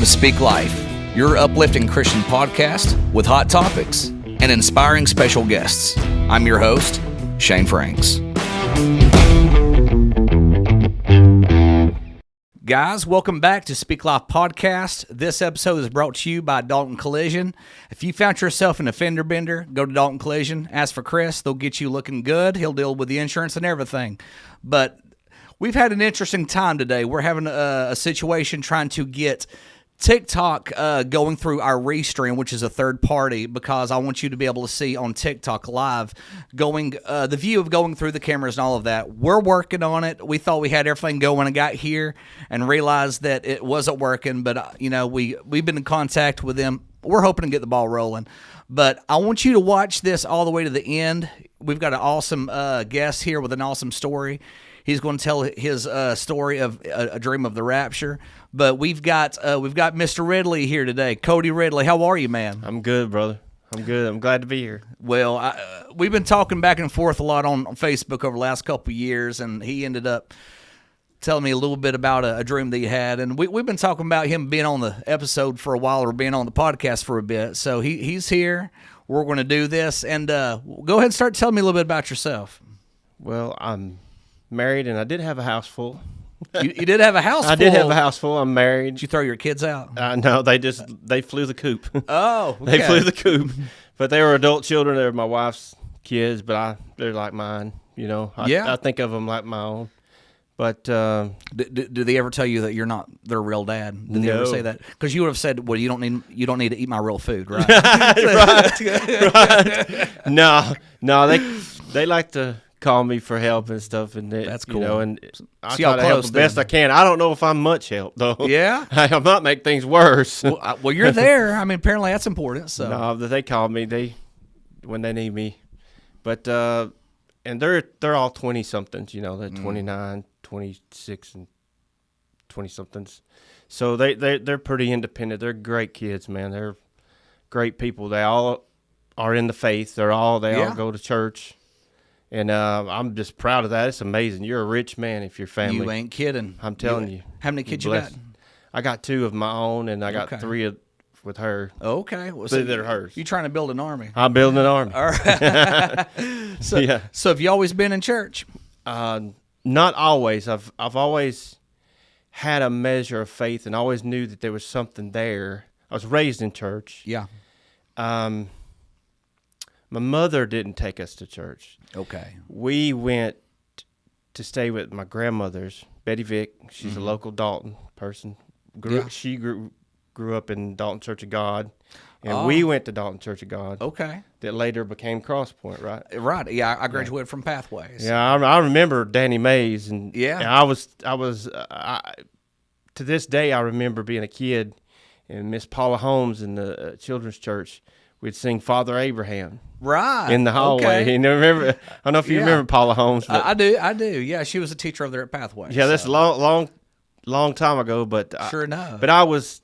to Speak Life, your uplifting Christian podcast with hot topics and inspiring special guests. I'm your host, Shane Franks. Guys, welcome back to Speak Life Podcast. This episode is brought to you by Dalton Collision. If you found yourself in a fender bender, go to Dalton Collision, ask for Chris. They'll get you looking good. He'll deal with the insurance and everything. But we've had an interesting time today. We're having a situation trying to get TikTok going through our Restream, which is a third party, because I want you to be able to see on TikTok live the view of going through the cameras and all of that. We're working on it. We thought we had everything going and got here and realized that it wasn't working, but we've been in contact with them. We're hoping to get the ball rolling. But I want you to watch this all the way to the end. We've got an awesome guest here with an awesome story. He's going to tell his story of a dream of the rapture. But we've got Mr. Ridley here today, Cody Ridley. How are you, man? I'm good, brother. I'm good. I'm glad to be here. Well, we've been talking back and forth a lot on Facebook over the last couple of years, and he ended up telling me a little bit about a dream that he had. And we've been talking about him being on the episode for a while or being on the podcast for a bit. So he's here. We're going to do this. And go ahead and start telling me a little bit about yourself. Well, I'm married, and I did have a house full. You did have a house full? I did have a house full. I'm married. Did you throw your kids out? No, they flew the coop. Oh, okay. They flew the coop. But they were adult children. They were my wife's kids, but they're like mine. I think of them like my own. But did they ever tell you that you're not their real dad? Did they ever say that? Because you would have said, "Well, you don't need to eat my real food, right?" right. No, they like to call me for help and stuff, and that's cool. And I try to help the best I can. I don't know if I'm much help though. Yeah, I might make things worse. Well, you're there. I mean, apparently that's important. So no, they call me when they need me, but and they're all 20 somethings. They're 29, 26, and 20 somethings. So they're pretty independent. They're great kids, man. They're great people. They all are in the faith. They all go to church. And I'm just proud of that. It's amazing. You're a rich man if your family. You ain't kidding. I'm telling you. How many kids you got? I got 2 of my own, and I got 3 with her. Okay. Well, so they're hers. You trying to build an army? I'm building an army. All right. So have you always been in church? Not always. I've always had a measure of faith and always knew that there was something there. I was raised in church. Yeah. My mother didn't take us to church. Okay. We went to stay with my grandmother's, Betty Vick. She's a local Dalton person. She grew up in Dalton Church of God, and we went to Dalton Church of God. Okay. That later became Cross Point, right? Right. Yeah, I graduated from Pathways. Yeah, I remember Danny Mays, and I was to this day I remember being a kid, and Miss Paula Holmes in the children's church. We'd sing Father Abraham in the hallway. Okay. You remember? I don't know if you remember Paula Holmes. But I do. Yeah, she was a teacher over there at Pathway. Yeah, that's a long time ago. But sure enough. But I wouldn't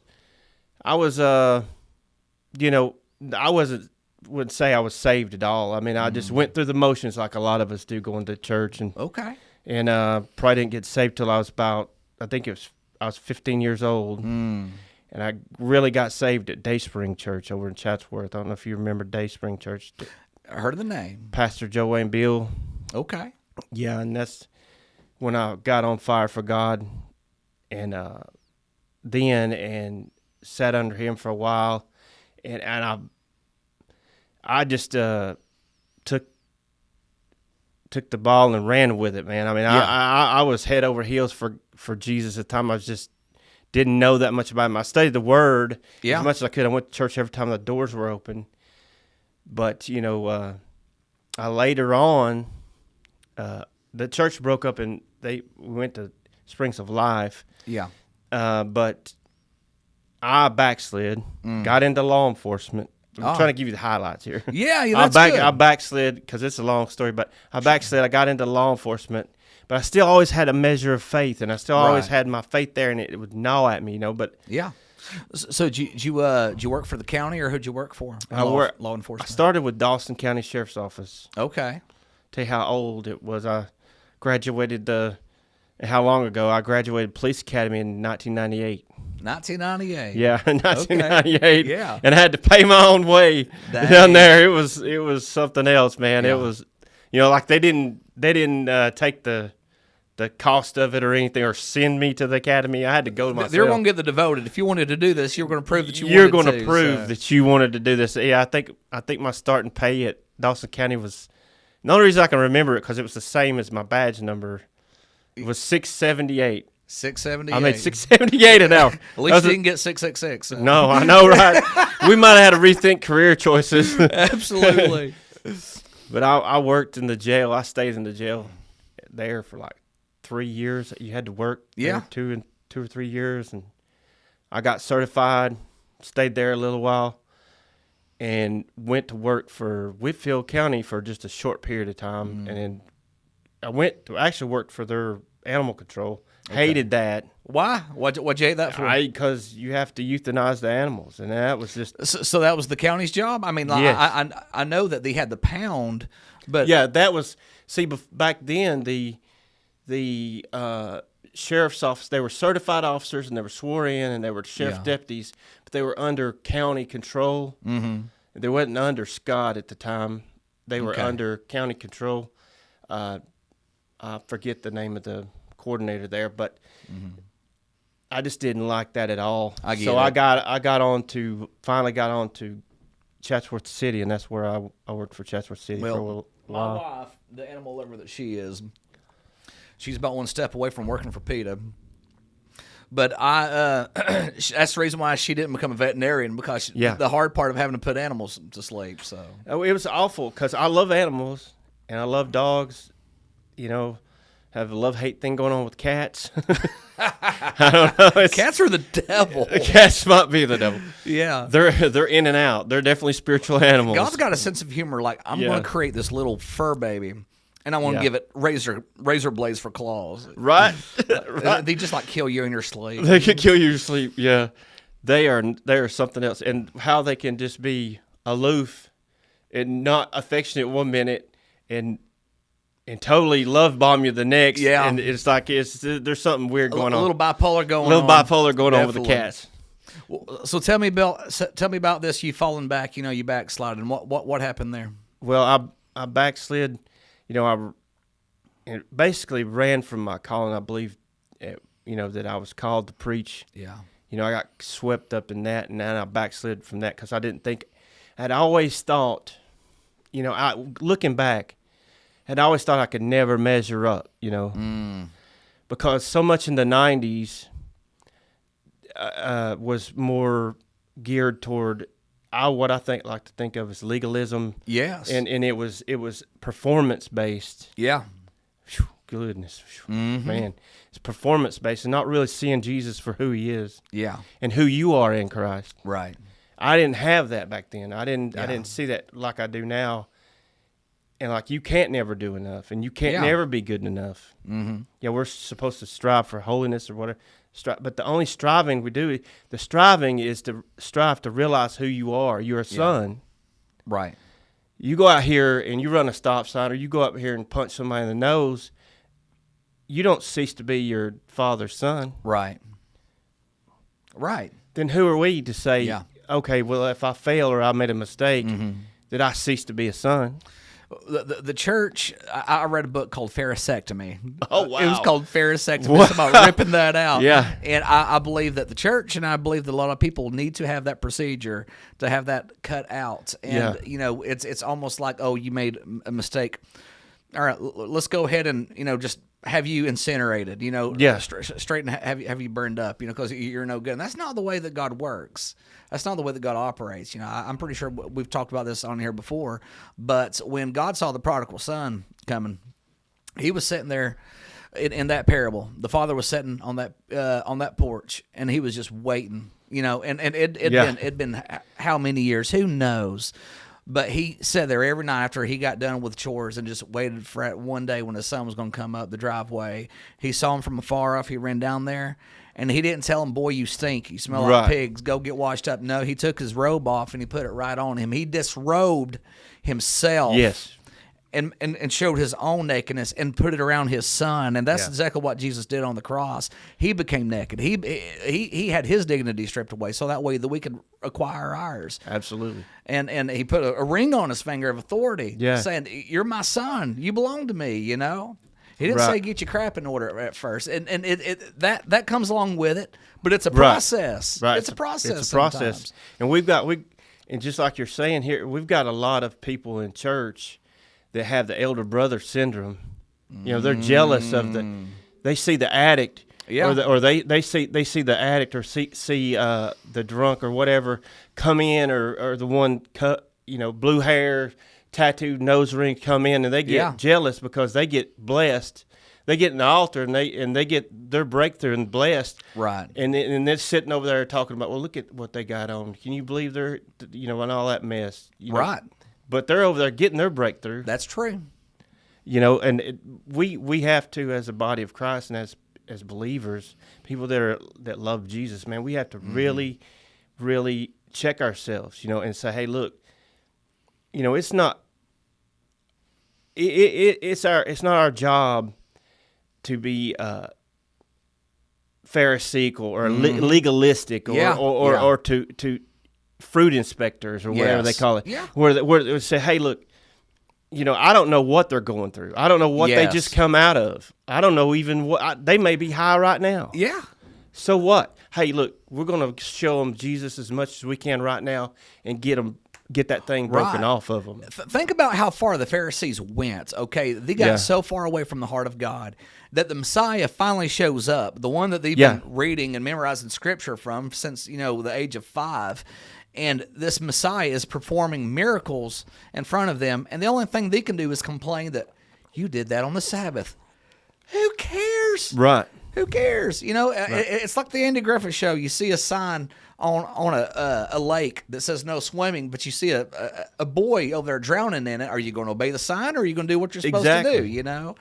say I was saved at all. I mean, I just went through the motions like a lot of us do, going to church and probably didn't get saved till I was I was 15 years old. And I really got saved at Dayspring Church over in Chatsworth. I don't know if you remember Dayspring Church. I heard of the name. Pastor 𝘀𝐻𝐵𝐿. Okay. Yeah, and that's when I got on fire for God, and then sat under him for a while, and I just took the ball and ran with it, man. I mean, I was head over heels for Jesus at the time. I was just didn't know that much about him. I studied the Word as much as I could. I went to church every time the doors were open. But, I later on, the church broke up and we went to Springs of Life. Yeah. But I backslid, got into law enforcement. I'm trying to give you the highlights here. Yeah, that's good. I backslid because it's a long story, but I backslid. I got into law enforcement. But I still always had a measure of faith, and I still always had my faith there, and it would gnaw at me, But yeah. So did you work for the county, or who'd you work for? Law enforcement. I started with Dawson County Sheriff's Office. Okay. Tell you how old it was. I graduated how long ago? I graduated Police Academy in 1998. 1998. Yeah, 1998. Yeah. And I had to pay my own way down there. It was something else, man. Yeah. It was, like they didn't take the cost of it or anything, or send me to the academy. I had to go myself. They're going to get the devoted. If you wanted to do this, you were going to prove that You're going to prove that you wanted to do this. Yeah, I think my starting pay at Dawson County was, the only reason I can remember it because it was the same as my badge number. It was $678. 678. I made $678 an hour. At least you didn't get 666. So. No, I know, right? We might have had to rethink career choices. Absolutely. But I worked in the jail. I stayed in the jail there for like 3 years. You had to work there 2 or 3 years, and I got certified, stayed there a little while, and went to work for Whitfield County for just a short period of time. And then I went to actually work for their animal control. Hated that. Why? What'd you hate that for? Because you have to euthanize the animals, and that was just. So that was the county's job. I mean, like, yes. I know that they had the pound, but yeah, that was. See, back then the sheriff's office, they were certified officers and they were sworn in and they were sheriff's deputies, but they were under county control. Mm-hmm. They wasn't under Scott at the time. They were under county control. I forget the name of the coordinator there, but I just didn't like that at all. I finally got on to Chatsworth City, and that's where I worked for Chatsworth City for a little while. My wife, the animal lover that she is, she's about one step away from working for PETA. But that's the reason why she didn't become a veterinarian, because the hard part of having to put animals to sleep. So it was awful because I love animals and I love dogs. Have a love-hate thing going on with cats. I don't know. Cats are the devil. Cats might be the devil. Yeah. They're in and out. They're definitely spiritual animals. God's got a sense of humor. Like, I'm going to create this little fur baby, and I want to give it razor blades for claws. Right. They just, like, kill you in your sleep. They can kill you in your sleep, yeah. They are something else. And how they can just be aloof and not affectionate one minute and totally love bomb you the next. Yeah. And it's like there's something weird going on. A little bipolar going on with the cats. Well, so tell me about this. You falling back, you backsliding. What happened there? Well, I backslid. I basically ran from my calling. I believe, that I was called to preach. Yeah. I got swept up in that, and then I backslid from that because I didn't think. I'd always thought, looking back, I'd always thought I could never measure up, because so much in the 90s was more geared toward what I like to think of as legalism. Yes. And it was performance based. Yeah. Whew, goodness. Man. It's performance based and not really seeing Jesus for who he is. Yeah. And who you are in Christ. Right. I didn't have that back then. I didn't see that like I do now. And like, you can't never do enough, and you can't never be good enough. Mm-hmm. Yeah, we're supposed to strive for holiness or whatever. But the only striving we do, the striving is to strive to realize who you are. You're a son. Right. You go out here and you run a stop sign, or you go up here and punch somebody in the nose, you don't cease to be your father's son. Right. Right. Then who are we to say, okay, well, if I fail or I made a mistake, did I cease to be a son? The church, I read a book called Pharisectomy. Oh, wow. It was called Pharisectomy. It's about ripping that out. Yeah. And I believe that the church, and I believe that a lot of people need to have that procedure to have that cut out. And, it's almost like, oh, you made a mistake. All right, let's go ahead and, just have you incinerated, straight and have you burned up, because you're no good. And that's not the way that God works. That's not the way that God operates. I'm pretty sure we've talked about this on here before, but when God saw the prodigal son coming, he was sitting there in that parable. The father was sitting on that porch, and he was just waiting, and it'd been how many years? Who knows? But he sat there every night after he got done with chores and just waited for it. One day when the sun was going to come up the driveway, he saw him from afar off. He ran down there, and he didn't tell him, boy, you stink. You smell like pigs. Go get washed up. No, he took his robe off, and he put it right on him. He disrobed himself. Yes. and showed his own nakedness and put it around his son. And that's exactly what Jesus did on the cross. He became naked. He had his dignity stripped away so that way that we could acquire ours. Absolutely. And he put a ring on his finger of authority, saying, "You're my son. You belong to me." You know. He didn't say get your crap in order at first, and that comes along with it. But it's a process. Right. It's a process. It's a process. And and just like you're saying here, we've got a lot of people in church that have the elder brother syndrome. You know, they're jealous of they see the addict, or they see the addict, or see the drunk or whatever come in, or the one blue hair, tattooed nose ring come in, and they get jealous because they get blessed. They get in the altar and they get their breakthrough and blessed. Right. And they're sitting over there talking about, well, look at what they got on. Can you believe they're, and all that mess. Right. But they're over there getting their breakthrough. That's true. And we have to, as a body of Christ and as believers, people that love Jesus, man, we have to really, really check ourselves, and say, hey, look, it's not it's not our job to be Pharisaical or legalistic or to fruit inspectors or whatever they call it. Yeah. Where they say, hey, look, I don't know what they're going through. I don't know what they just come out of. I don't know even what they may be high right now. Yeah. So what? Hey, look, we're going to show them Jesus as much as we can right now and get that thing broken off of them. Think about how far the Pharisees went, okay? They got so far away from the heart of God that the Messiah finally shows up, the one that they've been reading and memorizing Scripture from since, the age of 5. And this Messiah is performing miracles in front of them, and the only thing they can do is complain that you did that on the Sabbath. Who cares? Right. Who cares? It's like the Andy Griffith Show. You see a sign on a lake that says no swimming, but you see a boy over there drowning in it. Are you going to obey the sign, or are you going to do what you're supposed to do?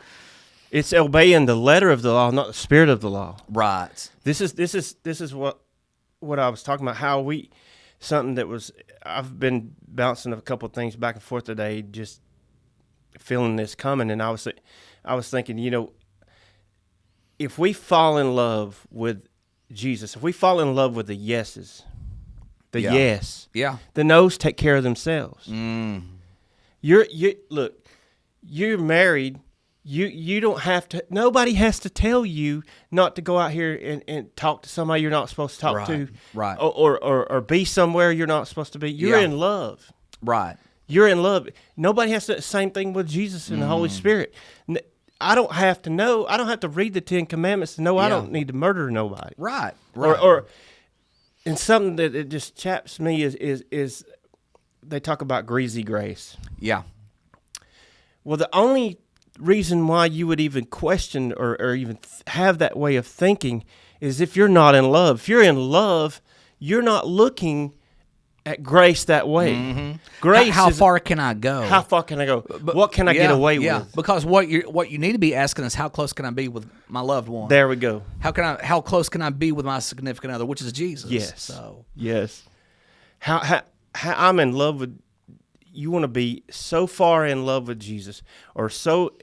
It's obeying the letter of the law, not the spirit of the law. Right. This is what I was talking about. How something that was, I've been bouncing a couple of things back and forth today, just feeling this coming, and I was thinking, if we fall in love with Jesus, if we fall in love with the yeses, the no's take care of themselves. Look, you're married. You don't have to. Nobody has to tell you not to go out here and talk to somebody you're not supposed to talk to, right? Or be somewhere you're not supposed to be. You're in love, right? You're in love. Nobody has to. Same thing with Jesus and the Holy Spirit. I don't have to know. I don't have to read the 10 Commandments to know I don't need to murder nobody. Right. And something that it just chaps me is they talk about greasy grace. Yeah. Well, the only reason why you would even question or even have that way of thinking is if you're not in love. If you're in love, you're not looking at grace that way. Grace. How far can I go? How far can I go? What can I get away with? Because what you need to be asking is how close can I be with my loved one? There we go. How close can I be with my significant other, which is Jesus? Yes. So yes. How I'm in love with. You want to be so far in love with Jesus, or so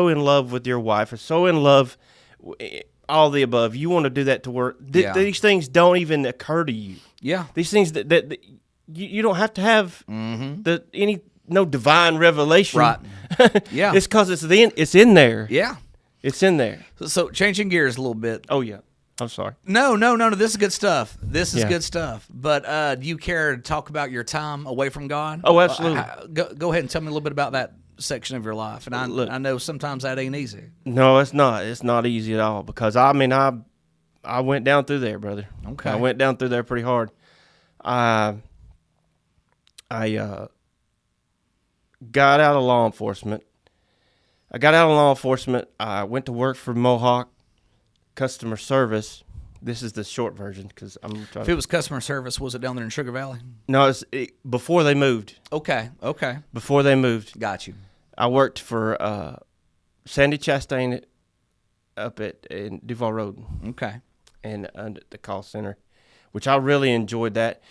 in love with your wife, or so in love. All the above. You want to do that to where these things don't even occur to you. Yeah. These things that you don't have to have no divine revelation. Right. Yeah. It's because it's in there. Yeah. It's in there. So changing gears a little bit. Oh yeah. I'm sorry. No. This is good stuff. This is good stuff. But do you care to talk about your time away from God? Oh, absolutely. Go ahead and tell me a little bit about that section of your life. And I know sometimes that ain't easy. No, it's not. It's not easy at all, because I went down through there, brother. Okay. I went down through there pretty hard. I got out of law enforcement. I went to work for Mohawk customer service. This is the short version, because I'm trying. If it was customer service, was it down there in Sugar Valley? No, before they moved. Okay. Before they moved. Got you. I worked for Sandy Chastain up in Duval Road. Okay. And under the call center, which I really enjoyed that.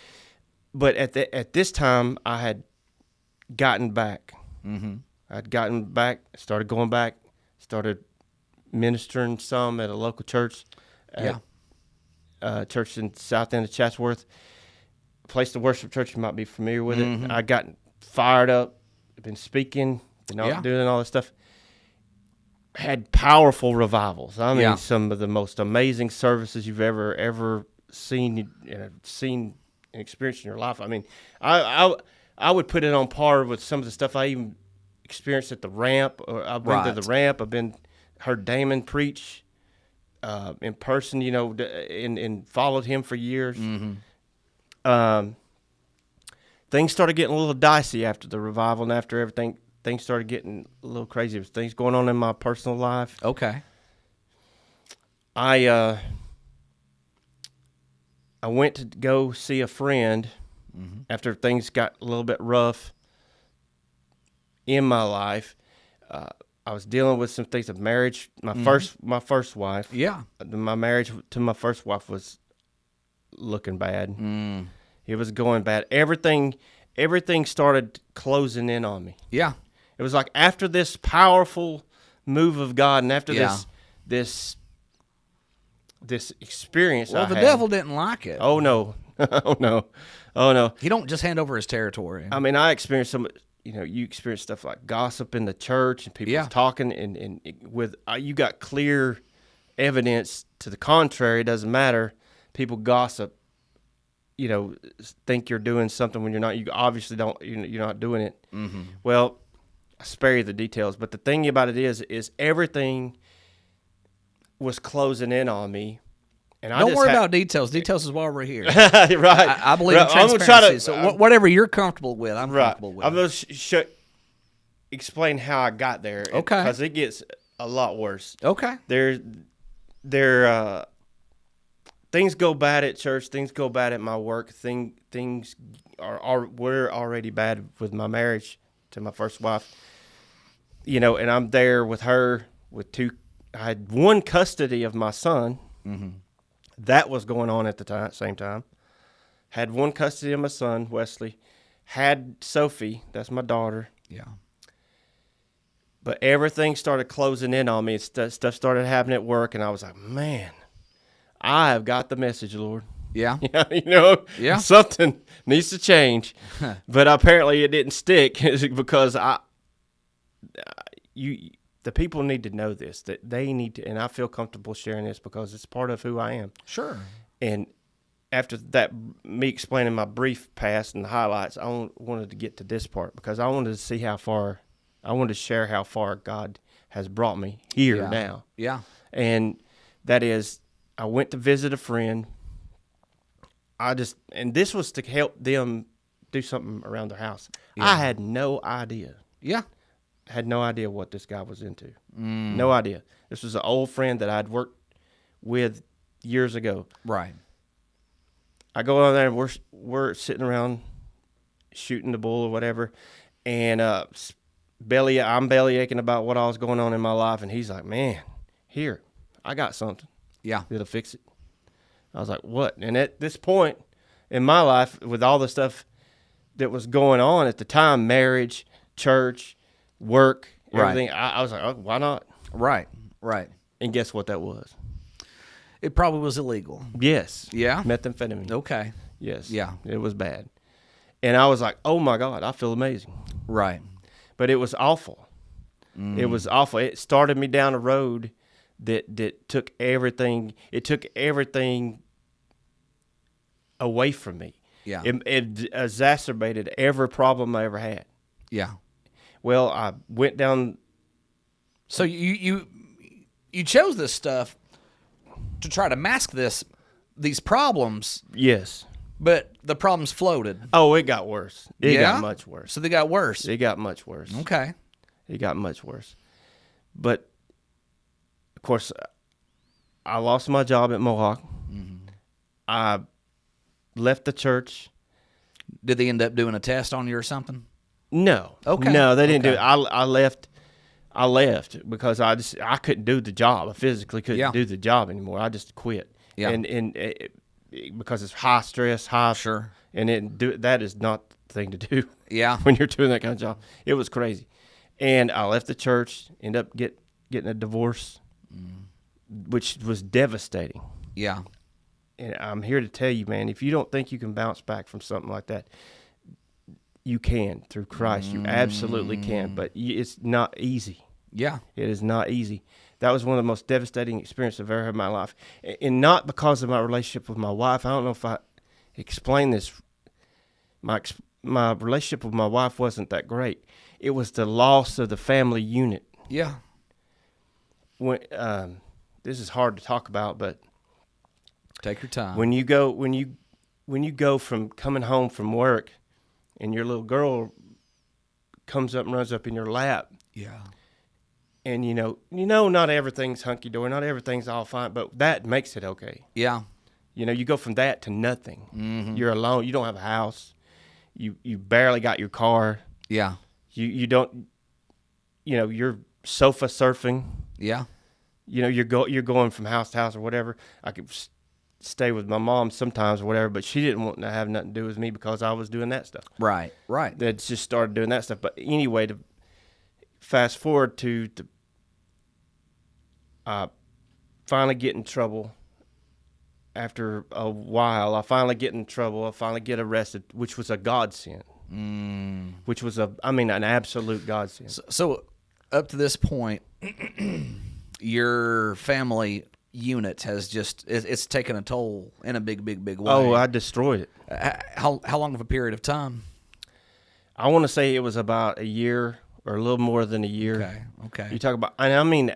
But at this time, I had gotten back. I'd gotten back, started going back, started ministering some at a local church. Church in south end of Chatsworth. Place to worship church, you might be familiar with it. I got fired up, been speaking, doing all this stuff. Had powerful revivals. I mean, some of the most amazing services you've ever seen and experienced in your life. I mean, I would put it on par with some of the stuff I even experienced at the ramp. Or I've been to the ramp. I've heard Damon preach in person, and followed him for years. Things started getting a little dicey after the revival, and after everything, things started getting a little crazy. There was things going on in my personal life. Okay. I went to go see a friend after things got a little bit rough in my life. I was dealing with some things of marriage. My first wife. Yeah. My marriage to my first wife was looking bad. It was going bad. Everything started closing in on me. Yeah. It was like after this powerful move of God, and after this experience. Well, the devil didn't like it. Oh no, oh no. He don't just hand over his territory. I mean, I experienced some. You experience stuff like gossip in the church and people talking, and with you got clear evidence to the contrary. It doesn't matter. People gossip. Think you're doing something when you're not. You obviously don't. You're not doing it. Well, I spare you the details, but the thing about it is everything was closing in on me, and don't worry about details. Details is why we're here. Right. I believe in transparency. So whatever you're comfortable with, I'm comfortable with. I'm going to explain how I got there. Okay. Because it gets a lot worse. Okay. Things go bad at church. Things go bad at my work. Things were already bad with my marriage to my first wife. And I'm there with her with I had one custody of my son. That was going on at the same time. Had one custody of my son, Wesley. Had Sophie, that's my daughter. Yeah. But everything started closing in on me. Stuff started happening at work, and I was like, man, I have got the message, Lord. Yeah. Something needs to change. But apparently it didn't stick because the people need to know this, that they need to, and I feel comfortable sharing this because it's part of who I am. Sure. And after that, me explaining my brief past and the highlights, I wanted to get to this part because I wanted to see I wanted to share how far God has brought me here now. Yeah. And that is, I went to visit a friend. And this was to help them do something around their house. Yeah. I had no idea. Yeah. Had no idea what this guy was into. No idea. This was an old friend that I'd worked with years ago. Right. I go over there and we're sitting around shooting the bull or whatever, and I'm belly aching about what all was going on in my life, and he's like, "Man, here, I got something. Yeah, it'll fix it." I was like, "What?" And at this point in my life, with all the stuff that was going on at the time, marriage, church, work, everything, I was like, "Oh, why not?" Right. And guess what that was? It probably was illegal. Yes. Yeah? Methamphetamine. Okay. Yes. Yeah. It was bad. And I was like, oh, my God, I feel amazing. Right. But it was awful. It was awful. It started me down a road that took everything. It took everything away from me. Yeah. It exacerbated every problem I ever had. Yeah. Well, I went down. So you chose this stuff to try to mask these problems. Yes. But the problems floated. Oh, it got worse. It got much worse. So they got worse. It got much worse. Okay. It got much worse. But, of course, I lost my job at Mohawk. I left the church. Did they end up doing a test on you or something? No. Okay. No, they didn't do it. I left because I couldn't do the job. I physically couldn't do the job anymore. I just quit. Yeah. And because it's high stress, Sure. And that is not the thing to do. Yeah. When you're doing that kind of job. It was crazy. And I left the church, ended up getting a divorce, which was devastating. Yeah. And I'm here to tell you, man, if you don't think you can bounce back from something like that, you can through Christ. You absolutely can, but it's not easy. Yeah. It is not easy. That was one of the most devastating experiences I've ever had in my life. And not because of my relationship with my wife. I don't know if I explained this. My relationship with my wife wasn't that great. It was the loss of the family unit. Yeah. When this is hard to talk about, but take your time. When you go from coming home from work, and your little girl comes up and runs up in your lap. Yeah. And you know, not everything's hunky dory, not everything's all fine, but that makes it okay. Yeah. You know, you go from that to nothing. Mm-hmm. You're alone. You don't have a house. You barely got your car. Yeah. You don't. You know, you're sofa surfing. Yeah. You know, you're going from house to house or whatever. I could stay with my mom sometimes or whatever, but she didn't want to have nothing to do with me because I was doing that stuff. Right. Right. That just started doing that stuff. But anyway, to fast forward to finally get in trouble. After a while, I finally get in trouble. I finally get arrested, which was a godsend. Which was an absolute godsend. So up to this point, your family unit has it's taken a toll in a big way. Oh, I destroyed it. How long of a period of time? I want to say it was about a year or a little more than a year. Okay. You talk about, and I mean,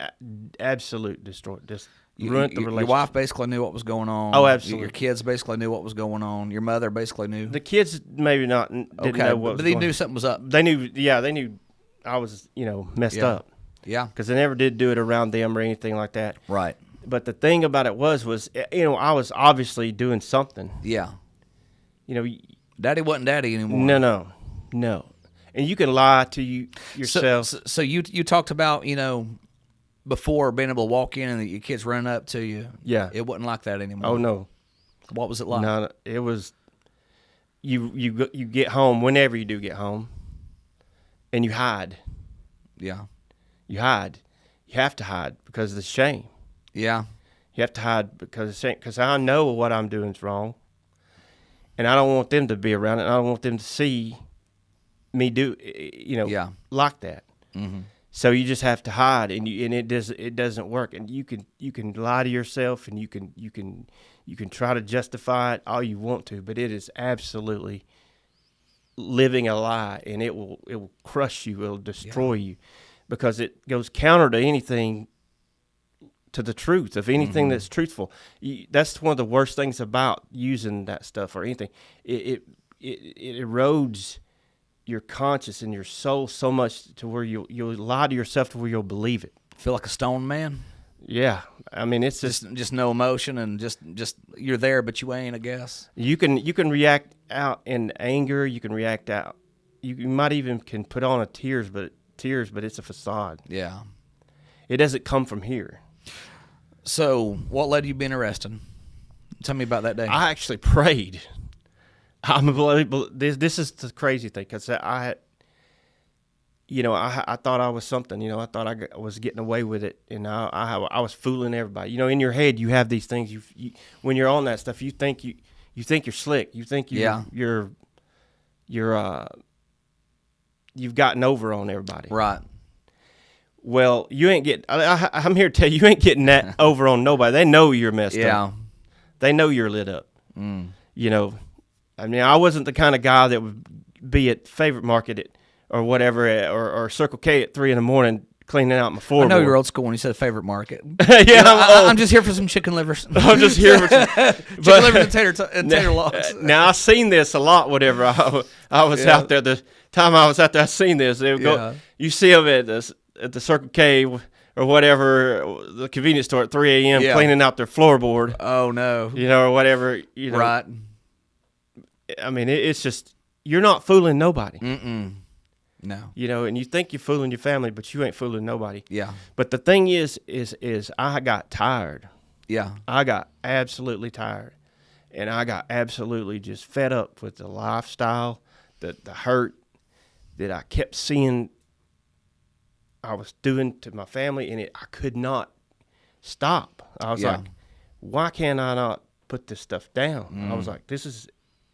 absolute destroyed. Just ruined the relationship. Your wife basically knew what was going on. Oh, absolutely. Your kids basically knew what was going on. Your mother basically knew. The kids maybe not didn't know what was but they knew something was up. They knew, they knew I was, messed up. Yeah. Because they never did do it around them or anything like that. Right. But the thing about it was, I was obviously doing something. Yeah. Daddy wasn't daddy anymore. No. And you can lie to yourself. So you talked about, before being able to walk in and your kids running up to you. Yeah. It wasn't like that anymore. Oh, no. What was it like? No, it was, you get home, whenever you do get home, and you hide. Yeah. You hide. You have to hide because of the shame. Yeah. You have to hide because of shame. Because I know what I'm doing is wrong. And I don't want them to be around it. I don't want them to see me do, like that. Mm-hmm. So you just have to hide, and it doesn't work. And you can lie to yourself, and you can try to justify it all you want to, but it is absolutely living a lie, and it will crush you. It'll destroy you, because it goes counter to anything, to the truth of anything that's truthful. That's one of the worst things about using that stuff or anything. It erodes your conscience and your soul so much to where you'll lie to yourself to where you'll believe it. Feel like a stone man? Yeah. I mean, it's just no emotion, and just you're there, but you ain't, I guess. You can react out in anger. You can react out. You might even can put on tears, but it's a facade. Yeah. It doesn't come from here. So what led you being arrested? Tell me about that day. I actually prayed. This is the crazy thing, because I thought I was something. I thought I was getting away with it, and I was fooling everybody. In your head you have these things. You when you're on that stuff, you think you're slick. You think you've gotten over on everybody. Right. Well, you ain't getting. I'm here to tell you, you ain't getting that over on nobody. They know you're messed up. Yeah. They know you're lit up. I mean, I wasn't the kind of guy that would be at Favorite Market or whatever, or Circle K at 3 a.m. cleaning out my floorboard. I know you're old school when you said Favorite Market. Yeah, I'm just here for some chicken livers. I'm just here for some chicken livers and tater logs. Now, I've seen this a lot. Whatever I was out there, the time I was out there, I seen this. They would go. You see them at the Circle K or whatever, the convenience store at 3 a.m. cleaning out their floorboard. Oh no. Or whatever. Right. I mean, it's just, you're not fooling nobody. No. And you think you're fooling your family, but you ain't fooling nobody. Yeah. But the thing is I got tired. Yeah. I got absolutely tired. And I got absolutely just fed up with the lifestyle, the hurt that I kept seeing I was doing to my family, and I could not stop. I was like, why can't I not put this stuff down? I was like, this is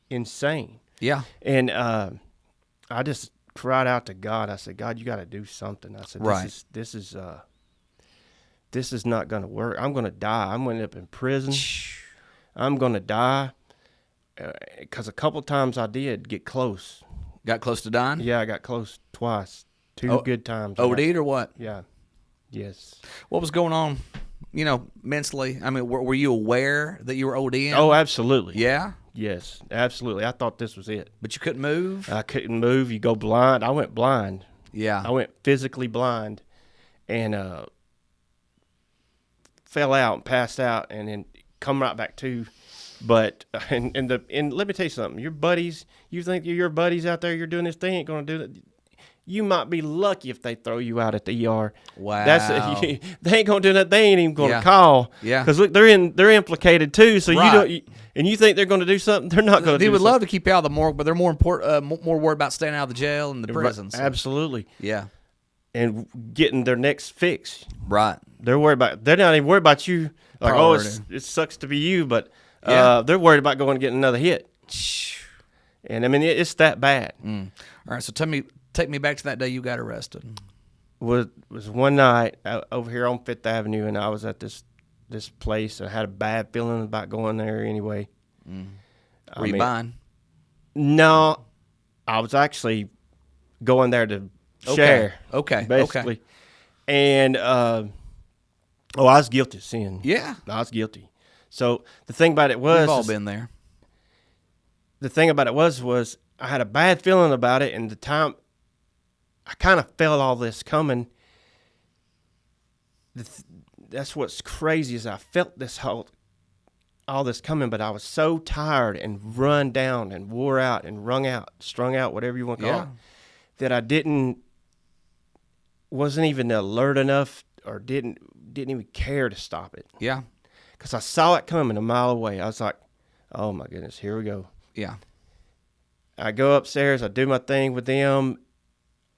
insane. Yeah. And I just cried out to God. I said, God, you got to do something. I said, this is not going to work. I'm going to die. I'm going to end up in prison. I'm going to die. Because a couple times I did get close. Got close to dying? Yeah, I got close twice. Two good times. OD'd or what? Yeah. Yes. What was going on, mentally? I mean, were you aware that you were ODing? Oh, absolutely. Yeah? Yes, absolutely. I thought this was it. But you couldn't move? I couldn't move. You go blind. I went blind. Yeah. I went physically blind and fell out and passed out and then come right back to. But and let me tell you something. Your buddies, you think your buddies out there, you're doing this, they ain't going to do it. You might be lucky if they throw you out at the ER. Wow. They ain't going to do that. They ain't even going to call. Yeah. Because look, they're implicated too. So you think they're going to do something? They're not going to. They would love to keep you out of the morgue, but they're more worried about staying out of the jail and the prisons. So. Absolutely. Yeah. And getting their next fix. Right. They're not even worried about you. Like, it sucks to be you, but they're worried about going and getting another hit. And I mean, it's that bad. All right. So take me back to that day you got arrested. Was one night over here on 5th Avenue, and I was at this place. I had a bad feeling about going there anyway. Were you buying? No, I was actually going there to share. Okay. Basically. Okay. And I was guilty of sin. Yeah. I was guilty. So the thing about it was, we've all been there. The thing about it was I had a bad feeling about it, and the time I kind of felt all this coming. That's what's crazy is I felt all this coming, but I was so tired and run down and wore out and strung out, whatever you want to call it, that I wasn't even alert enough or didn't even care to stop it. Yeah. Because I saw it coming a mile away. I was like, oh my goodness, here we go. Yeah. I go upstairs, I do my thing with them.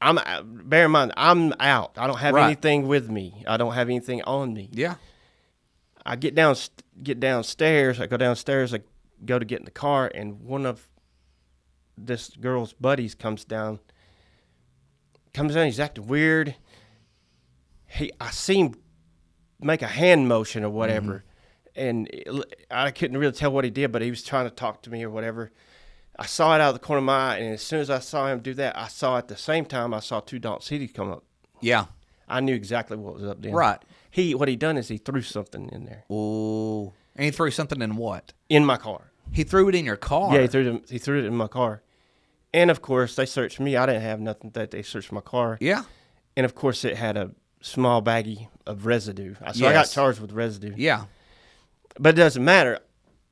Bear in mind, I'm out. I don't have anything with me. I don't have anything on me. Yeah. I get downstairs. I go downstairs. I go to get in the car, and one of this girl's buddies comes down. He's acting weird. I see him make a hand motion or whatever, and I couldn't really tell what he did, but he was trying to talk to me or whatever. I saw it out of the corner of my eye, and as soon as I saw him do that, I saw at the same time I saw two Dalton Cities come up. Yeah. I knew exactly what was up there. Right. What he done is he threw something in there. Oh. And he threw something in what? In my car. He threw it in your car? Yeah, he threw it in my car. And, of course, they searched me. I didn't have nothing that they searched my car. Yeah. And, of course, it had a small baggie of residue. So I got charged with residue. Yeah. But it doesn't matter.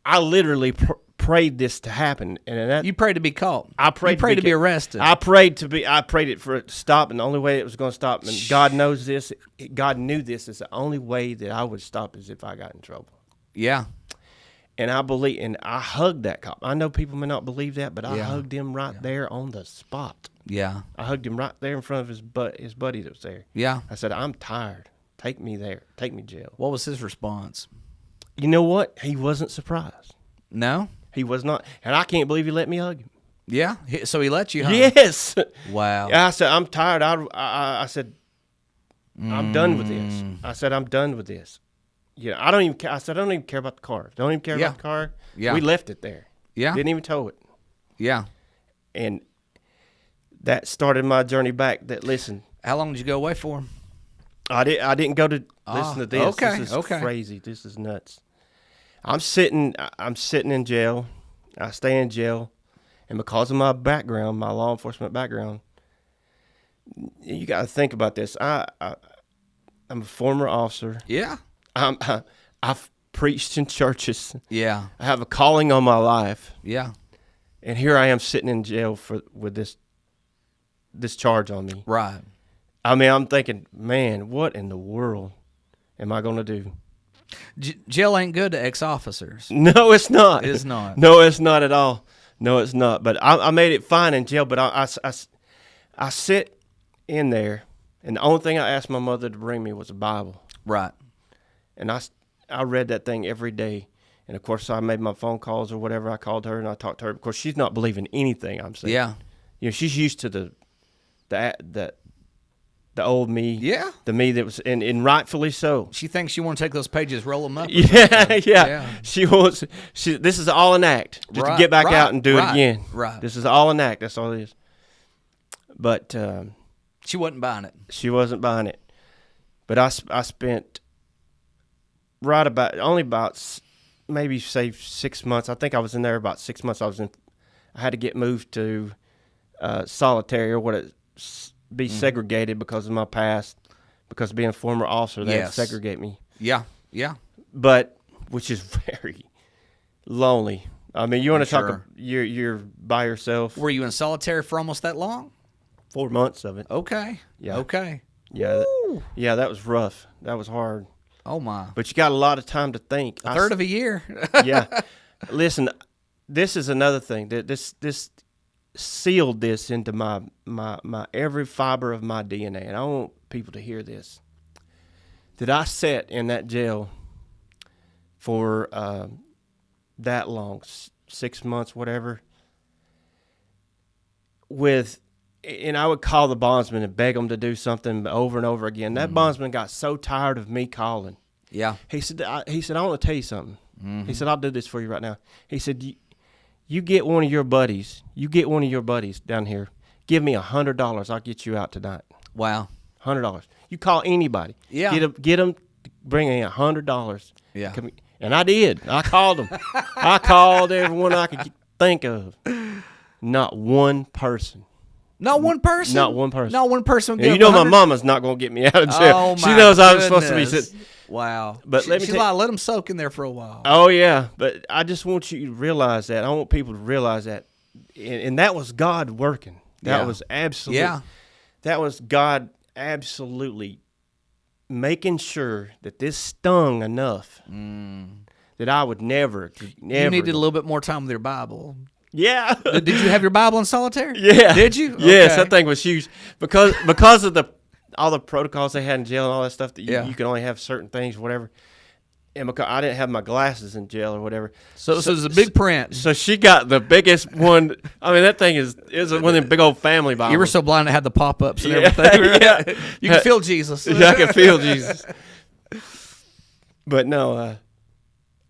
I literally prayed this to happen, and you prayed to be caught. I prayed to be arrested. I prayed it for it to stop, and the only way it was going to stop, and God knows this. God knew this is the only way that I would stop is if I got in trouble. Yeah. And I hugged that cop. I know people may not believe that, but I hugged him right there on the spot. Yeah. I hugged him right there in front of his buddy that was there. Yeah. I said, I'm tired. Take me there. Take me to jail. What was his response? You know what? He wasn't surprised. No? He was not. And I can't believe he let me hug him. Yeah? So he let you hug? Yes. Wow. I said, I'm tired. I said, I'm done with this. I said, I'm done with this. I don't even care. I said, I don't even care about the car. Don't even care about the car. Yeah. We left it there. Yeah. Didn't even tow it. Yeah. And that started my journey back. Listen. How long did you go away for? I didn't go to listen to this. Okay. This is crazy. This is nuts. I'm sitting in jail. I stay in jail. And because of my background, my law enforcement background, you got to think about this. I'm a former officer. Yeah. I've preached in churches. Yeah. I have a calling on my life. Yeah. And here I am sitting in jail with this charge on me. Right. I mean, I'm thinking, man, what in the world am I going to do? Jail ain't good to ex-officers. No, it's not. It is not. No, it's not at all. No, it's not. But I made it fine in jail. But I sit in there, And the only thing I asked my mother to bring me was a Bible. Right. And I read that thing every day. And, of course, I made my phone calls or whatever. I called her and I talked to her. Of course, she's not believing anything I'm saying. Yeah. You know, she's used to the old me. Yeah. The me that was, and rightfully so. She thinks you want to take those pages, roll them up. Yeah. She wants, this is all an act. Just to get back out and do it again. Right. This is all an act. That's all it is. But she wasn't buying it. She wasn't buying it. But I spent only about maybe say 6 months. I think I was in there about 6 months. I had to get moved to solitary, or be segregated because of my past, because of being a former officer. They had to segregate me. Yeah. But which is very lonely. I mean, you want to talk? You're by yourself. Were you in solitary for almost that long? 4 months of it. Okay. Yeah. Okay. Yeah. That was rough. That was hard. Oh my! But you got a lot of time to think. A third of a year. Yeah. Listen, this is another thing. This sealed this into my every fiber of my DNA, and I want people to hear this. That I sat in that jail for that long, 6 months, whatever. And I would call the bondsman and beg them to do something over and over again. That bondsman got so tired of me calling. Yeah. He said, I want to tell you something. He said, I'll do this for you right now. He said, you get one of your buddies. You get one of your buddies down here. Give me $100. I'll get you out tonight. Wow. $100. You call anybody. Yeah. Get them, bring in $100. Yeah. And I did. I called them. I called everyone I could think of. Not one person. Not one person? Not one person. Not one person. You know my mama's not going to get me out of jail. Oh, she knows I was supposed to be sitting. Wow. But she's like, let them soak in there for a while. Oh, yeah. But I just want you to realize that. I want people to realize that. And that was God working. That was absolutely. Yeah. That was God absolutely making sure that this stung enough that I would never. You needed a little bit more time with your Bible. Yeah. Did you have your Bible in solitary? Yeah. Did you? Yes, that thing was huge because of all the protocols they had in jail and all that stuff that you can only have certain things, whatever. And because I didn't have my glasses in jail or whatever. So it was a big print. So she got the biggest one. I mean, that thing is one of them big old family Bibles. You were so blind it had the pop-ups and everything. Yeah. You can feel Jesus. Yeah, I can feel Jesus. But no,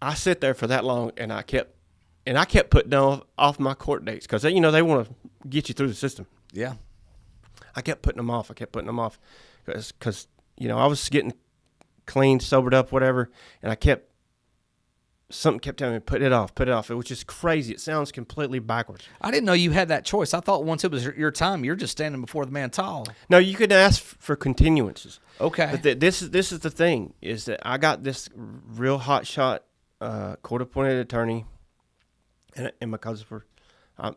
I sit there for that long and I kept putting off my court dates because, they want to get you through the system. Yeah. I kept putting them off. Because I was getting clean, sobered up, whatever, and something kept telling me, put it off, which is crazy. It sounds completely backwards. I didn't know you had that choice. I thought once it was your time, you're just standing before the man tall. No, you could ask for continuances. Okay. But this is the thing, is that I got this real hot shot court-appointed attorney, and my cousin, I'm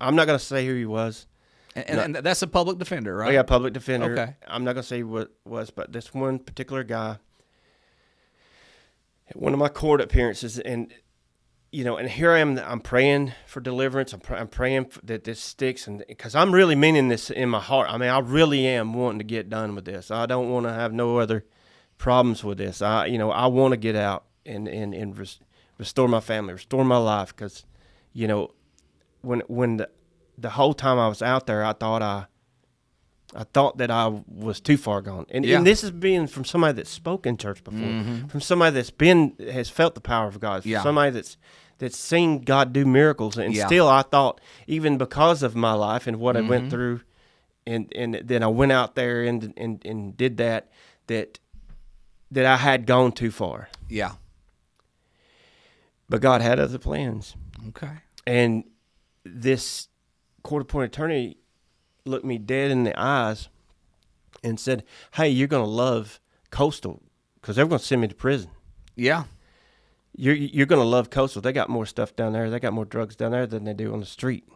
not going to say who he was. And that's a public defender, right? Oh, yeah, public defender. Okay. I'm not going to say what it was, but this one particular guy, at one of my court appearances, and here I am, I'm praying for deliverance. I'm praying that this sticks, and because I'm really meaning this in my heart. I mean, I really am wanting to get done with this. I don't want to have no other problems with this. I want to get out and restore my family, restore my life, because, when the whole time I was out there, I thought that I was too far gone. And this is being from somebody that's spoken church before, from somebody has felt the power of God, from somebody that's seen God do miracles. And still I thought, even because of my life and what I went through, and then I went out there and did that I had gone too far. Yeah. But God had other plans. Okay. And this court-appointed attorney looked me dead in the eyes and said, hey, you're going to love Coastal because they're going to send me to prison. Yeah. You're going to love Coastal. They got more stuff down there. They got more drugs down there than they do on the street.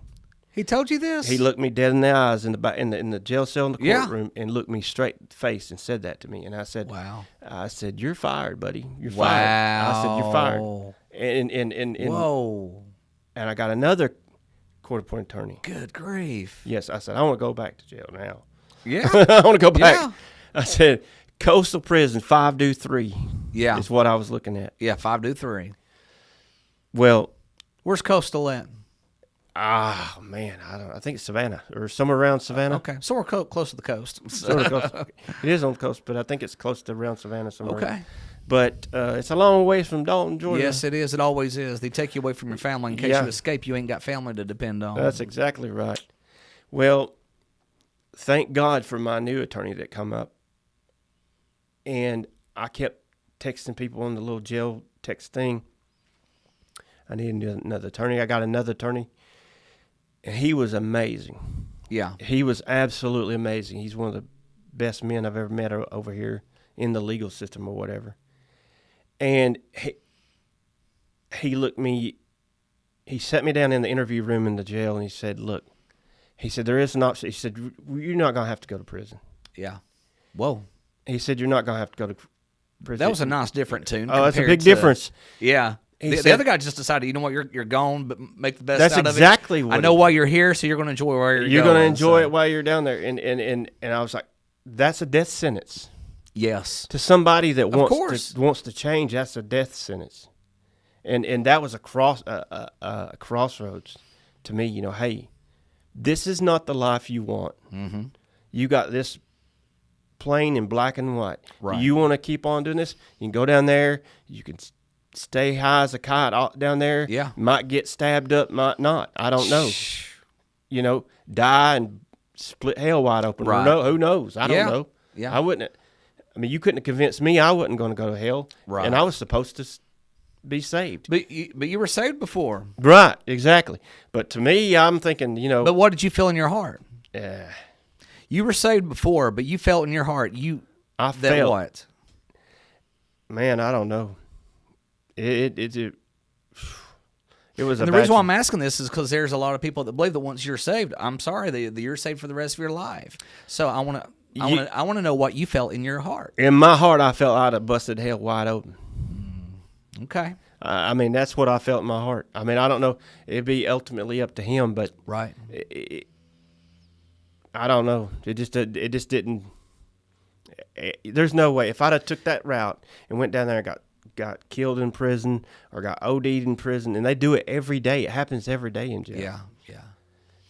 He told you this? He looked me dead in the eyes in the jail cell in the courtroom and looked me straight in the face and said that to me. And I said, wow. I said, you're fired, buddy. You're wow. fired. I said, you're fired. And whoa. And I got another court-appointed attorney. Good grief. Yes, I said, I want to go back to jail now. Yeah. I want to go back. Yeah. I said, coastal prison, 5-3. Yeah. Is what I was looking at. Yeah, 5-3. Well, Where's coastal at? Man, I think it's Savannah or somewhere around Savannah. Okay, so we're close to the coast. Sort of close. It is on the coast, but I think it's close to around Savannah somewhere. Okay. But it's a long way from Dalton, Georgia. Yes, it is. It always is. They take you away from your family in case Yeah. you escape. You ain't got family to depend on. That's exactly right. Well, thank God for my new attorney that come up. And I kept texting people on the little jail text thing. I need another attorney. I got another attorney. And he was amazing. Yeah. He was absolutely amazing. He's one of the best men I've ever met over here in the legal system or whatever. And he looked me, he sat me down in the interview room in the jail and he said, look, he said, there is an option. He said, you're not going to have to go to prison. Yeah. Whoa. He said, you're not going to have to go to prison. That was a nice different tune. Oh, that's a big to- difference. Yeah. He The said- other guy just decided, you know what, you're gone, but make the best That's out of it. exactly what I know why you're here, so you're going to enjoy where you're going to going, enjoy so. it while you're down there. And I was like, that's a death sentence. Yes. To somebody that course. wants to change, that's a death sentence. And that was a crossroads to me, you know, hey, this is not the life you want. Mm-hmm. You got this plain in black and white. Right. You want to keep on doing this? You can go down there. You can stay high as a kite down there. Yeah. Might get stabbed up, might not. I don't know. You know, die and split hell wide open. Right. Who knows? I don't know. Yeah. I wouldn't. I mean, you couldn't have convinced me I wasn't going to go to hell. Right. And I was supposed to be saved. But you were saved before. Right, exactly. But to me, I'm thinking, you know. But what did you feel in your heart? Yeah. You were saved before, but you felt in your heart I that felt. what? Man, I don't know. It was And the reason why I'm asking this is because there's a lot of people that believe that once you're saved, I'm sorry, that you're saved for the rest of your life. So I want to know what you felt in your heart. In my heart, I felt I'd have busted hell wide open. Okay. I mean, that's what I felt in my heart. I mean, I don't know. It'd be ultimately up to him, but Right. I don't know. It just didn't. There's no way. If I'd have took that route and went down there and got killed in prison or got OD'd in prison, and they do it every day. It happens every day in jail. Yeah. Yeah.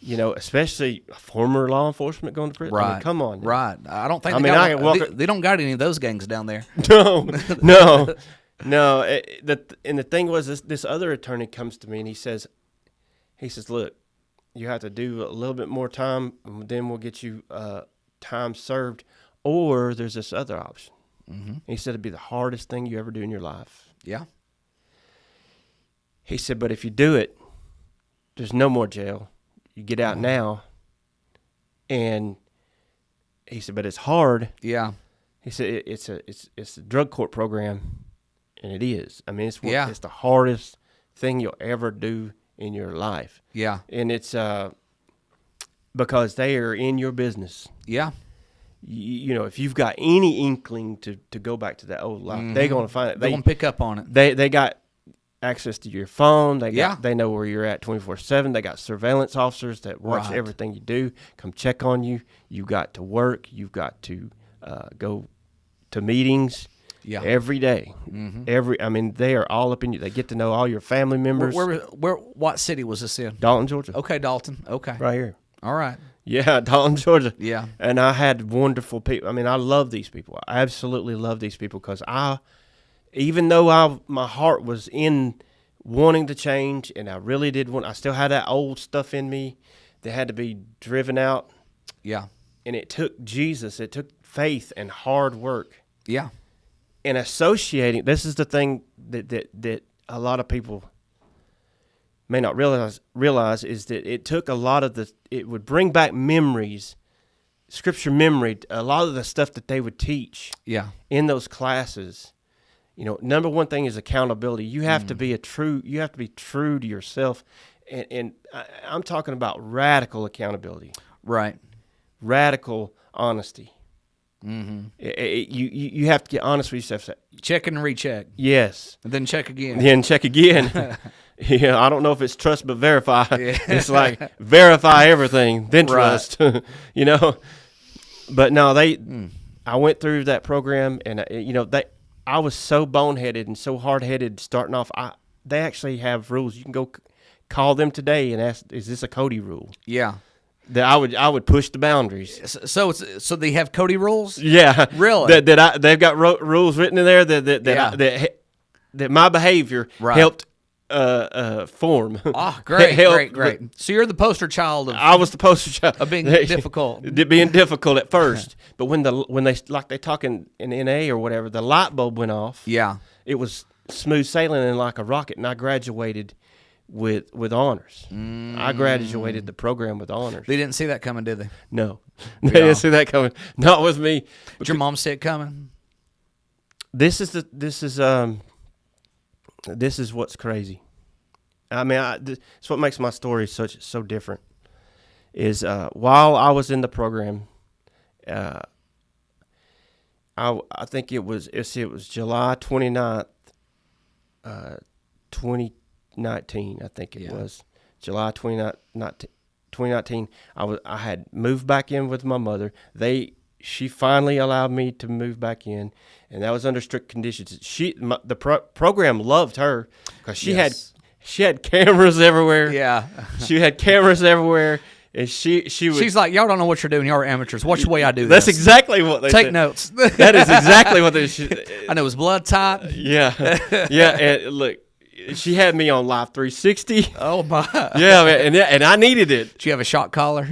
You know, especially former law enforcement going to prison. Right. I mean, come on. Right. I don't think. I They, mean, got, I can walk they don't got any of those gangs down there. No. And the thing was, this other attorney comes to me and he says, look, you have to do a little bit more time, and then we'll get you time served, or there's this other option. Mm-hmm. He said it'd be the hardest thing you ever do in your life. Yeah. He said, but if you do it, there's no more jail. You get out now, and he said, but it's hard. Yeah. He said it's a drug court program, and it is. I mean, it's the hardest thing you'll ever do in your life. Yeah. And it's because they are in your business. Yeah. You know, if you've got any inkling to go back to that old life, they're going to find it. They're going to pick up on it. They got access to your phone. They know where you're at 24/7. They got surveillance officers that watch everything you do, come check on you. You got to work. You've got to go to meetings every day. Mm-hmm. I mean, they are all up in you. They get to know all your family members. What city was this in? Dalton, Georgia. Okay, Dalton. Okay. Right here. All right. Yeah, Dalton, Georgia. Yeah. And I had wonderful people. I mean, I love these people. I absolutely love these people because even though my heart was in wanting to change, and I really did I still had that old stuff in me that had to be driven out. Yeah. And it took Jesus. It took faith and hard work. Yeah. And associating, this is the thing that a lot of people may not realize is that it took a lot of it would bring back memories, scripture memory, a lot of the stuff that they would teach in those classes. You know, number one thing is accountability. You have to be true to yourself. And I'm talking about radical accountability. Right. Radical honesty. Mm-hmm. You have to get honest with yourself. Check and recheck. Yes. And then check again. Then check again. Yeah, I don't know if it's trust but verify. Yeah. It's like verify everything, then trust. You know, But no, I went through that program, and I was so boneheaded and so hard-headed starting off. They actually have rules. You can go call them today and ask, "Is this a Cody rule?" Yeah. That I would push the boundaries. So they have Cody rules? Yeah, really. They've got rules written in there that my behavior helped form. Oh, great. So you're the poster child of. I was the poster child of being difficult. Being difficult at first, but when they talk in NA or whatever, the light bulb went off. Yeah, it was smooth sailing and like a rocket, and I graduated with honors. I graduated the program with honors. They didn't see that coming, did they? No, they didn't see that coming. Not with me. Did your mom see it coming? This is what's crazy. I mean, it's what makes my story so different. Is while I was in the program, I think it was July 29th, 2019. I think it was July 29th, 2019. I had moved back in with my mother. She finally allowed me to move back in, and that was under strict conditions. The program loved her because she had cameras everywhere. Yeah, she had cameras everywhere, and she's like, y'all don't know what you're doing. Y'all are amateurs. Watch the way I do this. That's exactly what they take said. notes. That is exactly what they. I know it was blood type. Yeah, yeah, and look. She had me on Live 360. Oh my! Yeah, and I needed it. Did you have a shock collar?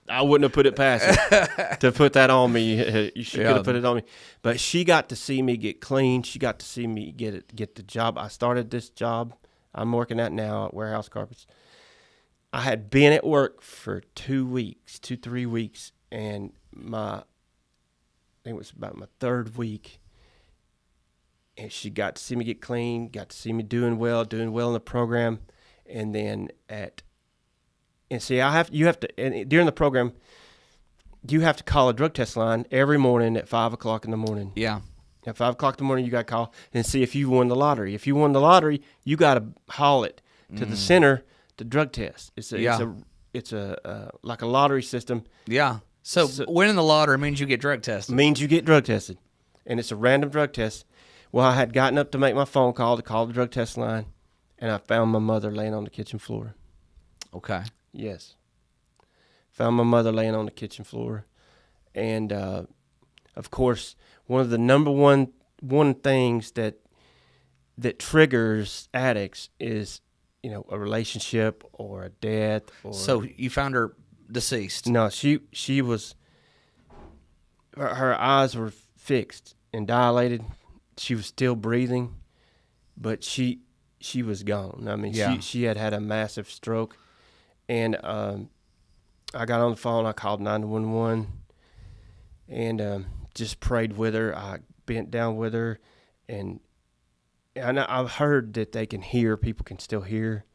I wouldn't have put it past her to put that on me. She could have put it on me. But she got to see me get clean. She got to see me get the job. I started this job I'm working at now at Warehouse Carpets. I had been at work for 3 weeks, and I think it was about my third week. And she got to see me get clean, got to see me doing well in the program, and then during the program, you have to call a drug test line every morning at 5:00 in the morning. Yeah. At 5:00 in the morning, you got to call and see if you won the lottery. If you won the lottery, you got to haul it to the center to drug test. It's like a lottery system. Yeah. So winning the lottery means you get drug tested. Means you get drug tested, and it's a random drug test. Well, I had gotten up to make my phone call to call the drug test line, and I found my mother laying on the kitchen floor. Okay. Yes. Found my mother laying on the kitchen floor. And, of course, one of the number one things that triggers addicts is, a relationship or a death. So you found her deceased? No, she was, her eyes were fixed and dilated. She was still breathing, but she was gone. I mean, she had a massive stroke, and I got on the phone. I called 911, and just prayed with her. I bent down with her, and I've heard that they can hear. People can still hear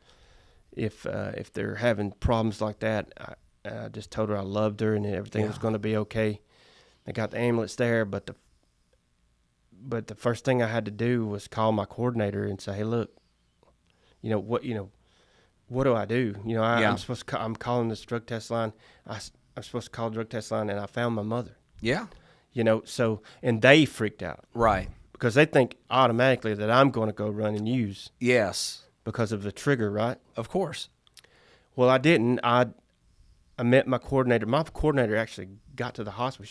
if they're having problems like that. I just told her I loved her and everything was going to be okay. I got the ambulance there, but the first thing I had to do was call my coordinator and say, "Hey, look, what do I do? I'm calling this drug test line. I'm supposed to call the drug test line, and I found my mother." Yeah. And they freaked out. Right. Because they think automatically that I'm going to go run and use. Yes. Because of the trigger, right? Of course. Well, I didn't. I met my coordinator. My coordinator actually got to the hospital.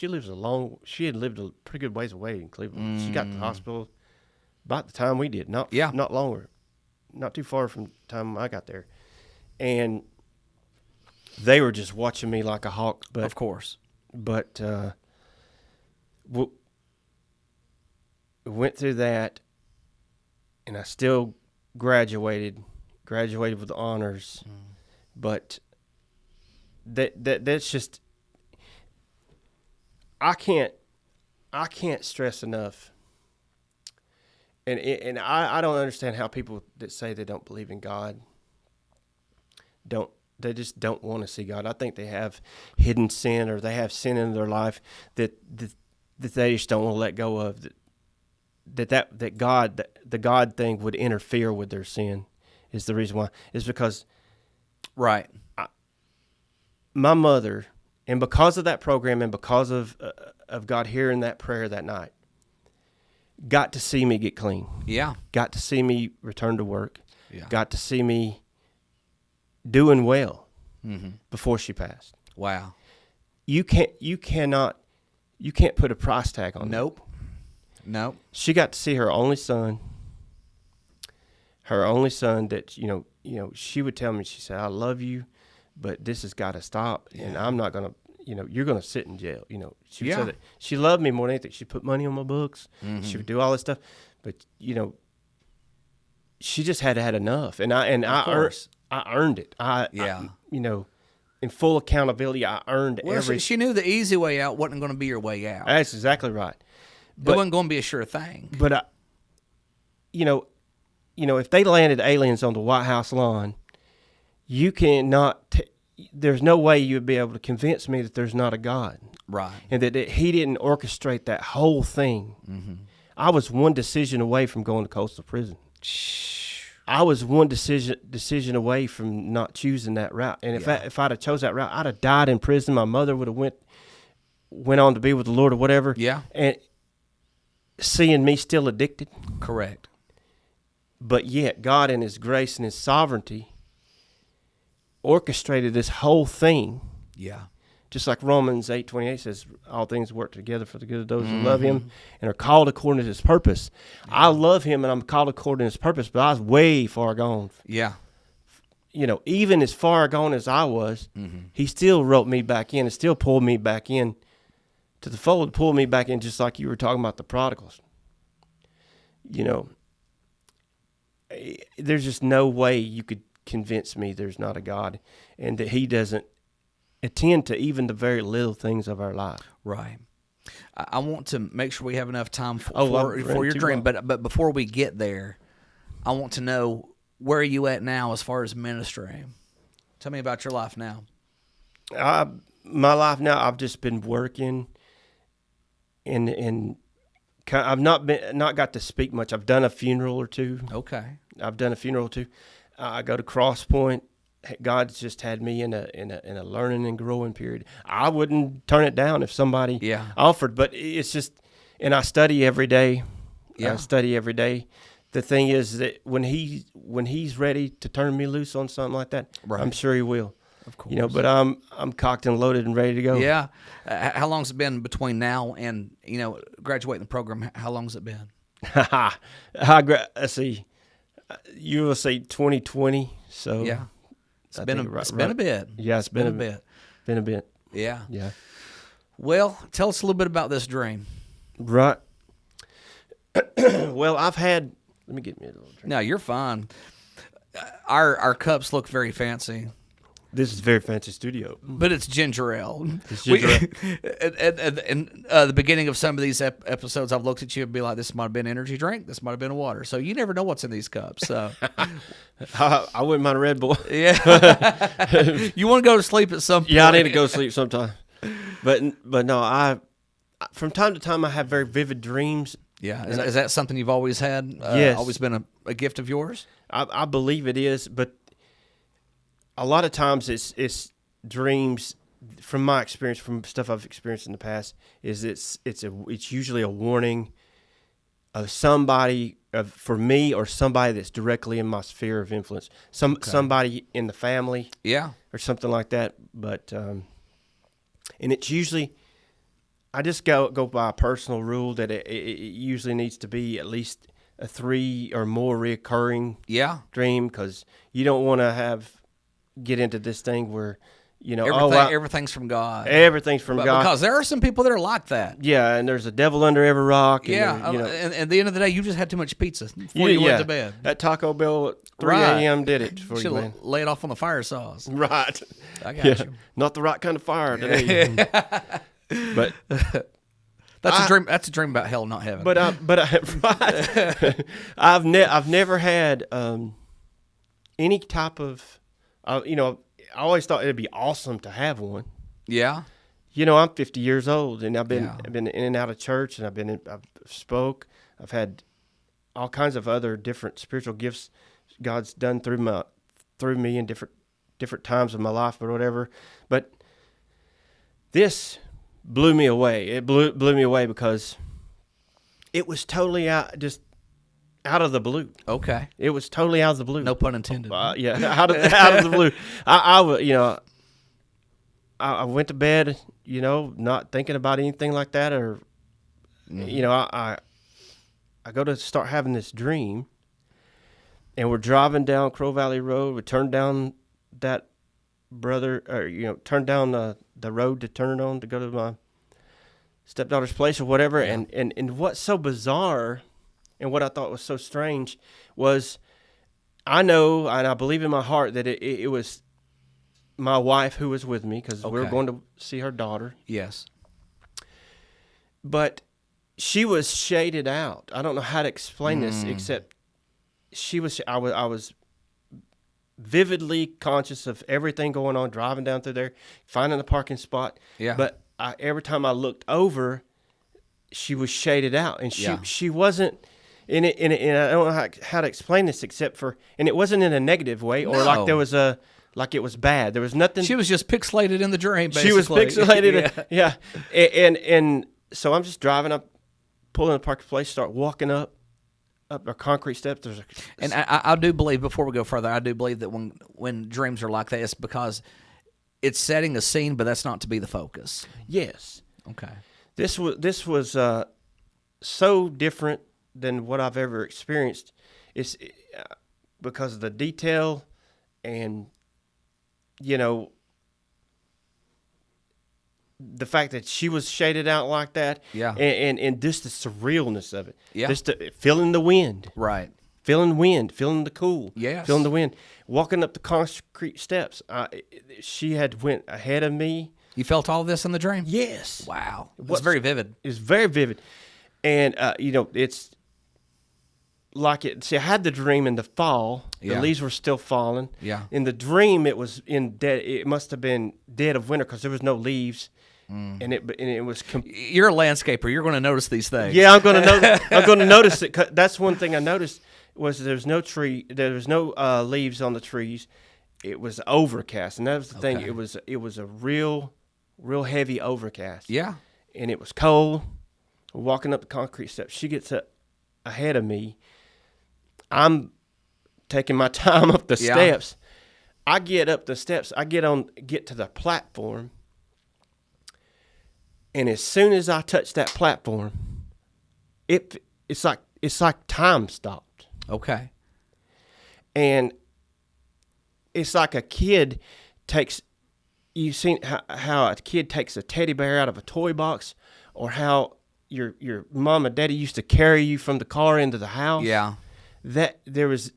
She had lived a pretty good ways away in Cleveland. She got to the hospital about the time we did. Not longer. Not too far from the time I got there. And they were just watching me like a hawk. But, of course. But we went through that, and I still graduated with honors. But that's just, I can't stress enough. And I don't understand how people that say they don't believe in God they just don't want to see God. I think they have hidden sin, or they have sin in their life that they just don't want to let go of. That God, the God thing would interfere with their sin is the reason why. Is because right. My mother And because of that program and because of God hearing that prayer that night, got to see me get clean. Yeah. Got to see me return to work. Yeah. Got to see me doing well before she passed. Wow. You can't put a price tag on that. Nope. She got to see her only son that, she would tell me, she said, I love you, but this has got to stop. Yeah. And I'm not going to, you're going to sit in jail. She would say that she loved me more than anything. She put money on my books. She would do all this stuff. But, she just had enough. And I earned it. In full accountability, I earned everything. She knew the easy way out wasn't going to be your way out. That's exactly right. But, it wasn't going to be a sure thing. But, if they landed aliens on the White House lawn, you cannot, there's no way you would be able to convince me that there's not a God. Right. And that he didn't orchestrate that whole thing. I was one decision away from going to coastal prison. I was one decision away from not choosing that route. And if I'd have chose that route, I'd have died in prison. My mother would have went on to be with the Lord or whatever. Yeah. And seeing me still addicted. Correct. But yet God in his grace and his sovereignty orchestrated this whole thing. Yeah. Just like Romans 8:28 says, all things work together for the good of those who love him and are called according to his purpose. Yeah. I love him and I'm called according to his purpose, but I was way far gone. Yeah. Even as far gone as I was, he still wrote me back in and still pulled me back in to the fold, pulled me back in, just like you were talking about the prodigals. There's just no way you could convince me there's not a God and that he doesn't attend to even the very little things of our life. Right. I want to make sure we have enough time for your dream, but before we get there, I want to know, where are you at now as far as ministry? Tell me about your life now. My life now, I've just been working and I've not got to speak much. I've done a funeral or two. Okay. I've done a funeral or two. I go to Cross Point. God's just had me in a learning and growing period. I wouldn't turn it down if somebody offered, but it's just, and I study every day. Yeah. I study every day. The thing is that when he's ready to turn me loose on something like that, right, I'm sure he will. Of course. But I'm cocked and loaded and ready to go. Yeah. How long's it been between now and, graduating the program? How long's it been? Let's see. You will say 2020. So yeah. It's been a bit. Yeah, it's been a bit. Been a bit. Yeah. Yeah. Well, tell us a little bit about this dream. Right. Well, let me get me a little drink. No, you're fine. Our cups look very fancy. This is a very fancy studio. But it's ginger ale. It's ginger ale. At the beginning of some of these episodes, I've looked at you and be like, this might have been an energy drink. This might have been a water. So you never know what's in these cups. So I wouldn't mind a Red Bull. Yeah. You want to go to sleep at some point. Yeah, I need to go to sleep sometime. But no, from time to time, I have very vivid dreams. Yeah. Is that something you've always had? Yes. Always been a gift of yours? I believe it is, but a lot of times it's dreams. From my experience, from stuff I've experienced in the past, is it's usually a warning of somebody for me or somebody that's directly in my sphere of influence. Somebody in the family, or something like that. But and it's usually, I just go by a personal rule that it usually needs to be at least a 3 or more reoccurring dream, because you don't want to get into this thing where everything's from God. Everything's from God. Because there are some people that are like that. Yeah, and there's a devil under every rock. And and at the end of the day, you just had too much pizza before you went to bed. That Taco Bell at 3 a.m. did it for you, man. Lay it off on the fire sauce. Right. I got you. Not the right kind of fire today. But that's a dream about hell, not heaven. Right. I've never had any type of I always thought it'd be awesome to have one. Yeah. I'm 50 years old, and I've been in and out of church, and I've spoke. I've had all kinds of other different spiritual gifts God's done through me in different times of my life or whatever. But this blew me away. It blew me away because it was totally out of the blue. Okay. It was totally out of the blue. No pun intended. Yeah, out of the blue. I went to bed, not thinking about anything like that, or I go to start having this dream, and we're driving down Crow Valley Road. We turn down that turn down the road to turn it on to go to my stepdaughter's place or whatever. Yeah. And what's so bizarre and what I thought was so strange was I know and I believe in my heart that it was my wife who was with me because we were going to see her daughter. Yes. But she was shaded out. I don't know how to explain this except I was vividly conscious of everything going on, driving down through there, finding the parking spot. Yeah. But every time I looked over, she was shaded out, and she wasn't in it. And I don't know how to explain this except for, and it wasn't in a negative way or like there was like it was bad. There was nothing. She was just pixelated in the dream. Basically. She was pixelated. Yeah. And so I'm just driving up, pulling the parking place, start walking up our concrete steps. And I do believe, before we go further, I do believe that when dreams are like that, it's because it's setting a scene, but that's not to be the focus. Yes. Okay. This was so different than what I've ever experienced. It's because of the detail and, the fact that she was shaded out like that. Yeah. And just the surrealness of it. Yeah. Just feeling the wind. Right. Feeling wind, feeling the cool. Yes. Feeling the wind. Walking up the concrete steps. She had went ahead of me. You felt all this in the dream? Yes. Wow. It was very vivid. It was very vivid. And, it's like it. See, I had the dream in the fall. Yeah. The leaves were still falling. Yeah. In the dream, it was it must have been dead of winter because there was no leaves. And it was. You're a landscaper. You're going to notice these things. Yeah, I'm going to notice it. 'Cause that's one thing I noticed was there's no tree. There was no leaves on the trees. It was overcast, and that was the thing. It was a real heavy overcast. Yeah. And it was cold. We're walking up the concrete steps. She gets up ahead of me. I'm taking my time up the steps. I get up the steps. I get to the platform. And as soon as I touch that platform, it's like time stopped. Okay. And it's like a kid takes. You've seen how a kid takes a teddy bear out of a toy box, or how your mom and daddy used to carry you from the car into the house. Yeah. That there was.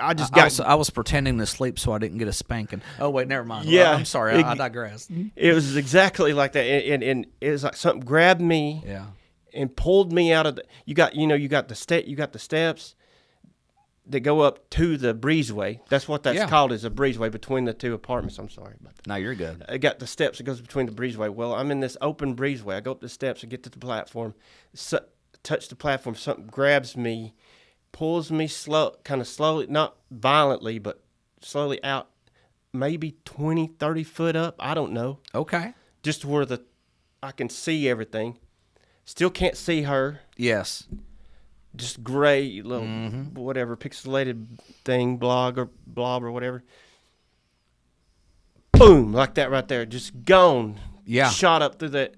I was pretending to sleep so I didn't get a spanking. Oh wait, never mind. Yeah, I'm sorry. I digress. It was exactly like that, and it was like something grabbed me. Yeah. And pulled me out of the. You got the steps that go up to the breezeway. That's what that's called, is a breezeway between the two apartments. I'm sorry about that. No, you're good. I got the steps that goes between the breezeway. Well, I'm in this open breezeway. I go up the steps and get to the platform. Touch the platform. Something grabs me, pulls me kind of slowly, not violently, but slowly out, maybe 20, 30 foot up. I don't know. Okay. Just where I can see everything. Still can't see her. Yes. Just gray little whatever pixelated thing, blob or whatever. Boom, like that right there, just gone. Yeah. Shot up through that.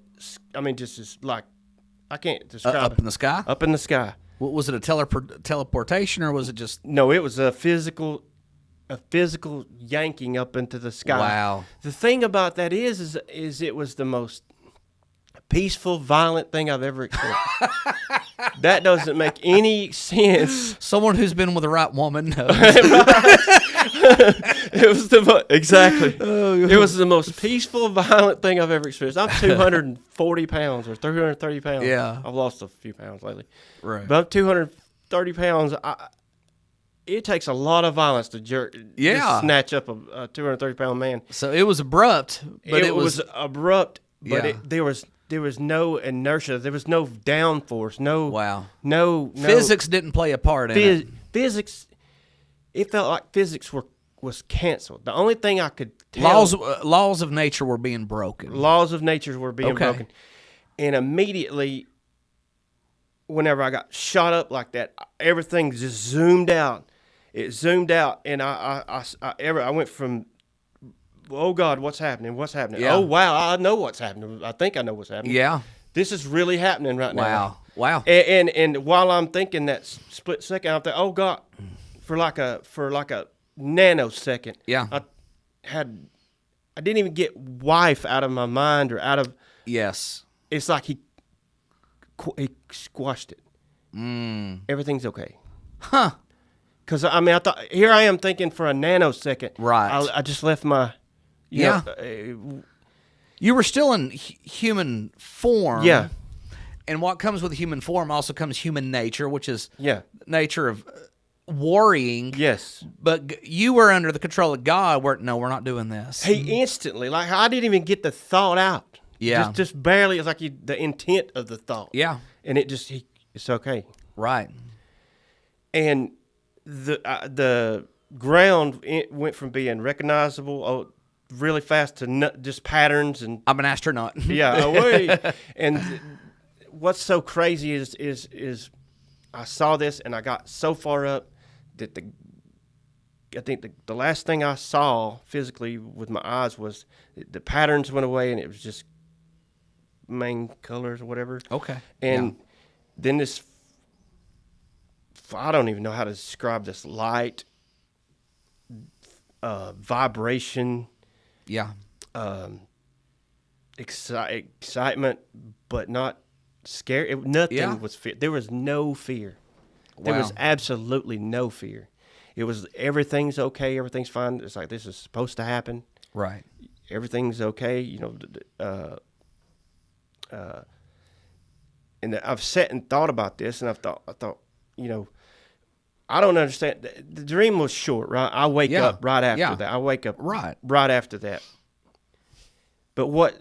I mean, just as like I can't describe it. Up in the sky. Up in the sky. What was it, a teleportation, or was it just? No, it was a physical yanking up into the sky. Wow. The thing about that is it was the most peaceful, violent thing I've ever experienced. That doesn't make any sense. Someone who's been with the right woman knows. It was exactly. It was the most peaceful, violent thing I've ever experienced. I'm 240 pounds or 330 pounds. Yeah. I've lost a few pounds lately. Right. But I'm 230 pounds. It takes a lot of violence to just snatch up a 230-pound man. So it was abrupt, but it was abrupt, but there was no inertia. There was no downforce. No. Physics didn't play a part in it. Physics. It felt like physics were was canceled. The only thing I could tell, laws of nature were being broken. Laws of nature were being broken. And immediately, whenever I got shot up like that, everything just zoomed out. It zoomed out, and I went from, oh God, what's happening? What's happening? Yeah. Oh wow, I know what's happening. I think I know what's happening. Yeah. This is really happening right now. Wow. And while I'm thinking that split second, I'm thinking, oh God, for like a nanosecond. Yeah. I didn't even get wife out of my mind or out of. Yes. It's like he squashed it. Everything's okay. Huh. Because, I mean, I thought, here I am thinking for a nanosecond. Right. I just left my, you know, you were still in human form. Yeah. And what comes with human form also comes human nature, which is nature of worrying. Yes. But you were under the control of God where, no, we're not doing this. He instantly, like, I didn't even get the thought out. Yeah. Just barely. It's like the intent of the thought. Yeah. And it just, it's okay. Right. And the ground went from being recognizable really fast to just patterns and. I'm an astronaut. Yeah. And what's so crazy is I saw this and I got so far up that I think the last thing I saw physically with my eyes was the patterns went away and it was just main colors or whatever. Okay. And then this, I don't even know how to describe this light, vibration. Yeah. Excitement, but not scary. Nothing was fear. There was no fear. There was absolutely no fear. It was everything's okay. Everything's fine. It's like this is supposed to happen. Right. Everything's okay. You know, and I've sat and thought about this, and I thought, you know, I don't understand. The dream was short, right? I wake up right after that. I wake up right after that. But what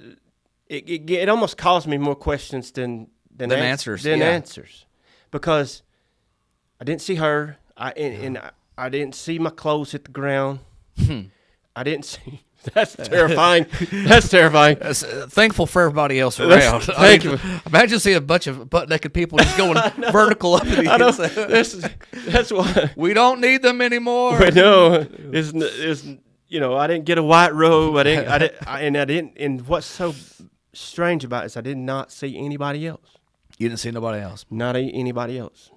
it almost caused me more questions than answers. Answers, because I didn't see her. And I didn't see my clothes hit the ground. I didn't see. That's terrifying. That's terrifying. Thankful for everybody else around. Thank you. Imagine seeing a bunch of butt-naked people just going vertical up in the inside. That's why we don't need them anymore. But no, it's you know, I didn't get a white robe. And what's so strange about it is I did not see anybody else. You didn't see nobody else. Not anybody else.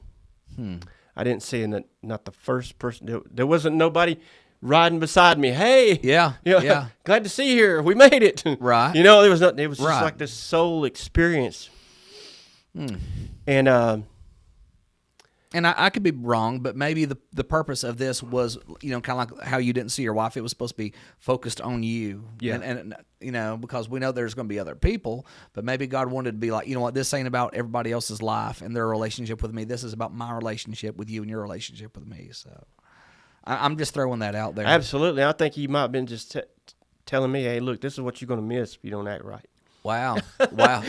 I didn't see not the first person. There wasn't nobody riding beside me. Hey, glad to see you here. We made it. Right. You know, there was nothing. It was just like this soul experience. And I could be wrong, but maybe the purpose of this was, you know, kind of like how you didn't see your wife. It was supposed to be focused on you. Yeah. And you know, because we know there's going to be other people, but maybe God wanted to be like, you know what, this ain't about everybody else's life and their relationship with me. This is about my relationship with you and your relationship with me. So I'm just throwing that out there. Absolutely. I think he might have been just telling me, hey, look, this is what you're going to miss if you don't act right. Wow.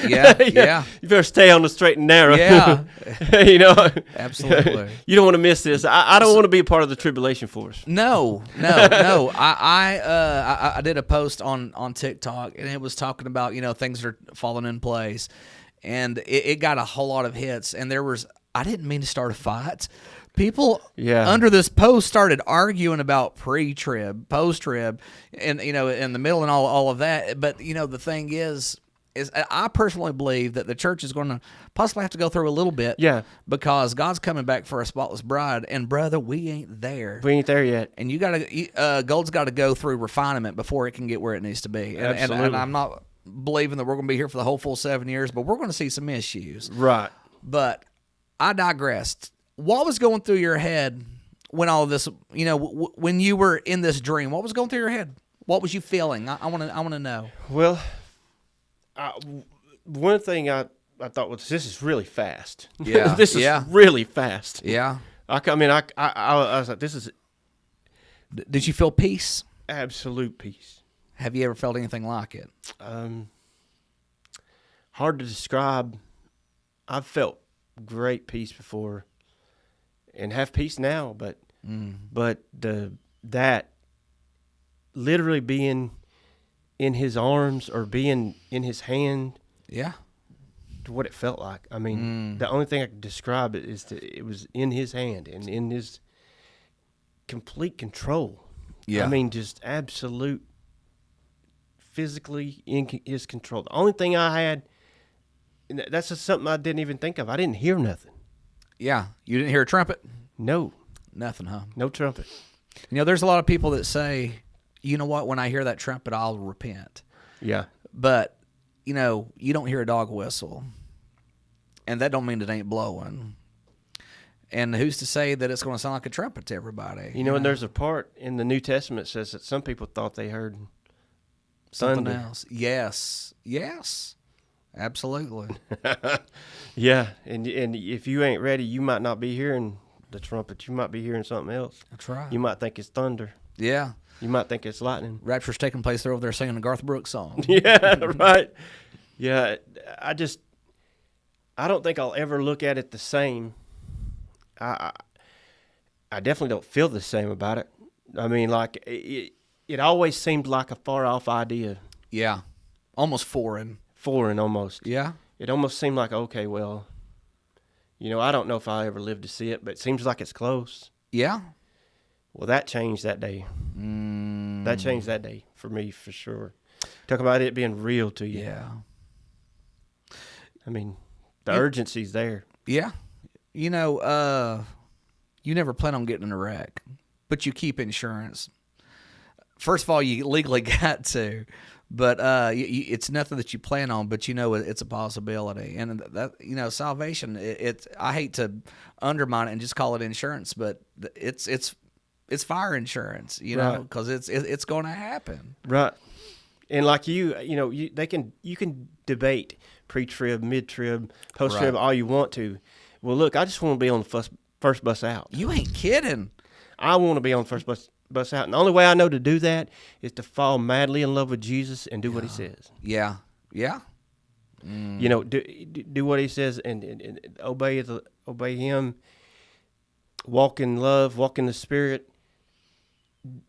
Yeah. You better stay on the straight and narrow. Yeah. You know? Absolutely. You don't want to miss this. I don't want to be a part of the tribulation force. No. I did a post on TikTok, and it was talking about, you know, things are falling in place. And it got a whole lot of hits. And I didn't mean to start a fight. People under this post started arguing about pre-trib, post-trib, and, you know, in the middle and all of that. But, you know, the thing is I personally believe that the church is going to possibly have to go through a little bit. Yeah. Because God's coming back for a spotless bride. And, brother, we ain't there. We ain't there yet. And you got to gold's got to go through refinement before it can get where it needs to be. Absolutely. And I'm not believing that we're going to be here for the whole full 7 years, but we're going to see some issues. Right. But I digressed. What was going through your head when all of this, you know, when you were in this dream? What was going through your head? What was you feeling? I want to know. Well, one thing I thought was, this is really fast. Yeah. This is really fast. Yeah. I was like, this is. Did you feel peace? Absolute peace. Have you ever felt anything like it? Hard to describe. I've felt great peace before. And have peace now, but that literally being in his arms or being in his hand. Yeah. To what it felt like. I mean, the only thing I can describe it is that it was in his hand and in his complete control. Yeah. I mean, just absolute physically in his control. The only thing I had, and that's just something I didn't even think of. I didn't hear nothing. Yeah. You didn't hear a trumpet? No. Nothing, huh? No trumpet. You know, there's a lot of people that say, you know what, when I hear that trumpet, I'll repent. Yeah. But, you know, you don't hear a dog whistle, and that don't mean it ain't blowing. And who's to say that it's going to sound like a trumpet to everybody? You know, and there's a part in the New Testament that says that some people thought they heard something thunder. else. Yes. Yes. Absolutely. Yeah, and if you ain't ready, you might not be hearing the trumpet. You might be hearing something else. That's right. You might think it's thunder. Yeah. You might think it's lightning. Rapture's taking place. They're over there singing a Garth Brooks song. Yeah, right. Yeah, I don't think I'll ever look at it the same. I definitely don't feel the same about it. I mean, like, it always seemed like a far-off idea. Yeah. Almost foreign. Foreign, almost. Yeah. It almost seemed like, okay, well, you know, I don't know if I'll ever live to see it, but it seems like it's close. Yeah. Well, that changed that day. That changed that day for me, for sure. Talk about it being real to you. Yeah. I mean, the urgency's there. Yeah. You know, you never plan on getting in a wreck, but you keep insurance. First of all, you legally got to, but it's nothing that you plan on, but you know it's a possibility. And that, you know, salvation, I hate to undermine it and just call it insurance, but it's fire insurance, you know, because it's going to happen. Right. And like you know, you can debate pre-trib, mid-trib, post-trib, all you want to. Well, look, I just want to be on the first bus out. You ain't kidding. I want to be on the first bus out. And the only way I know to do that is to fall madly in love with Jesus and do what he says. Yeah. Yeah. You know, do what he says and obey him, walk in love, walk in the Spirit,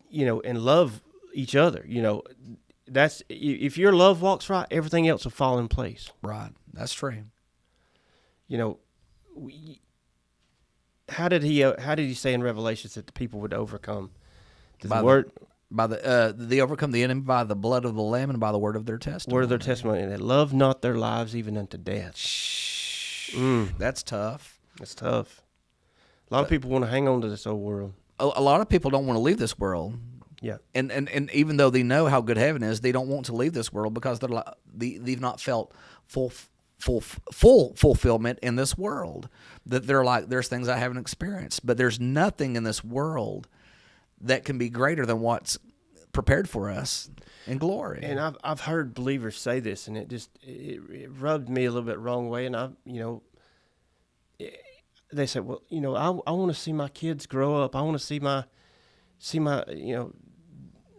you know, and love each other. You know, that's, if your love walks right, everything else will fall in place. Right. That's true. You know, how did he say in Revelations that the people would overcome? They overcome the enemy by the blood of the Lamb and by the word of their testimony. Word of their testimony, and they love not their lives even unto death. That's tough. That's tough. A lot of people want to hang on to this old world. A lot of people don't want to leave this world. Yeah. And even though they know how good heaven is, they don't want to leave this world because they've not felt full fulfillment in this world. That they're like, there's things I haven't experienced, but there's nothing in this world that can be greater than what's prepared for us in glory. And I've heard believers say this, and it rubbed me a little bit wrong way. And they said, well, you know, I want to see my kids grow up. I want to see my you know,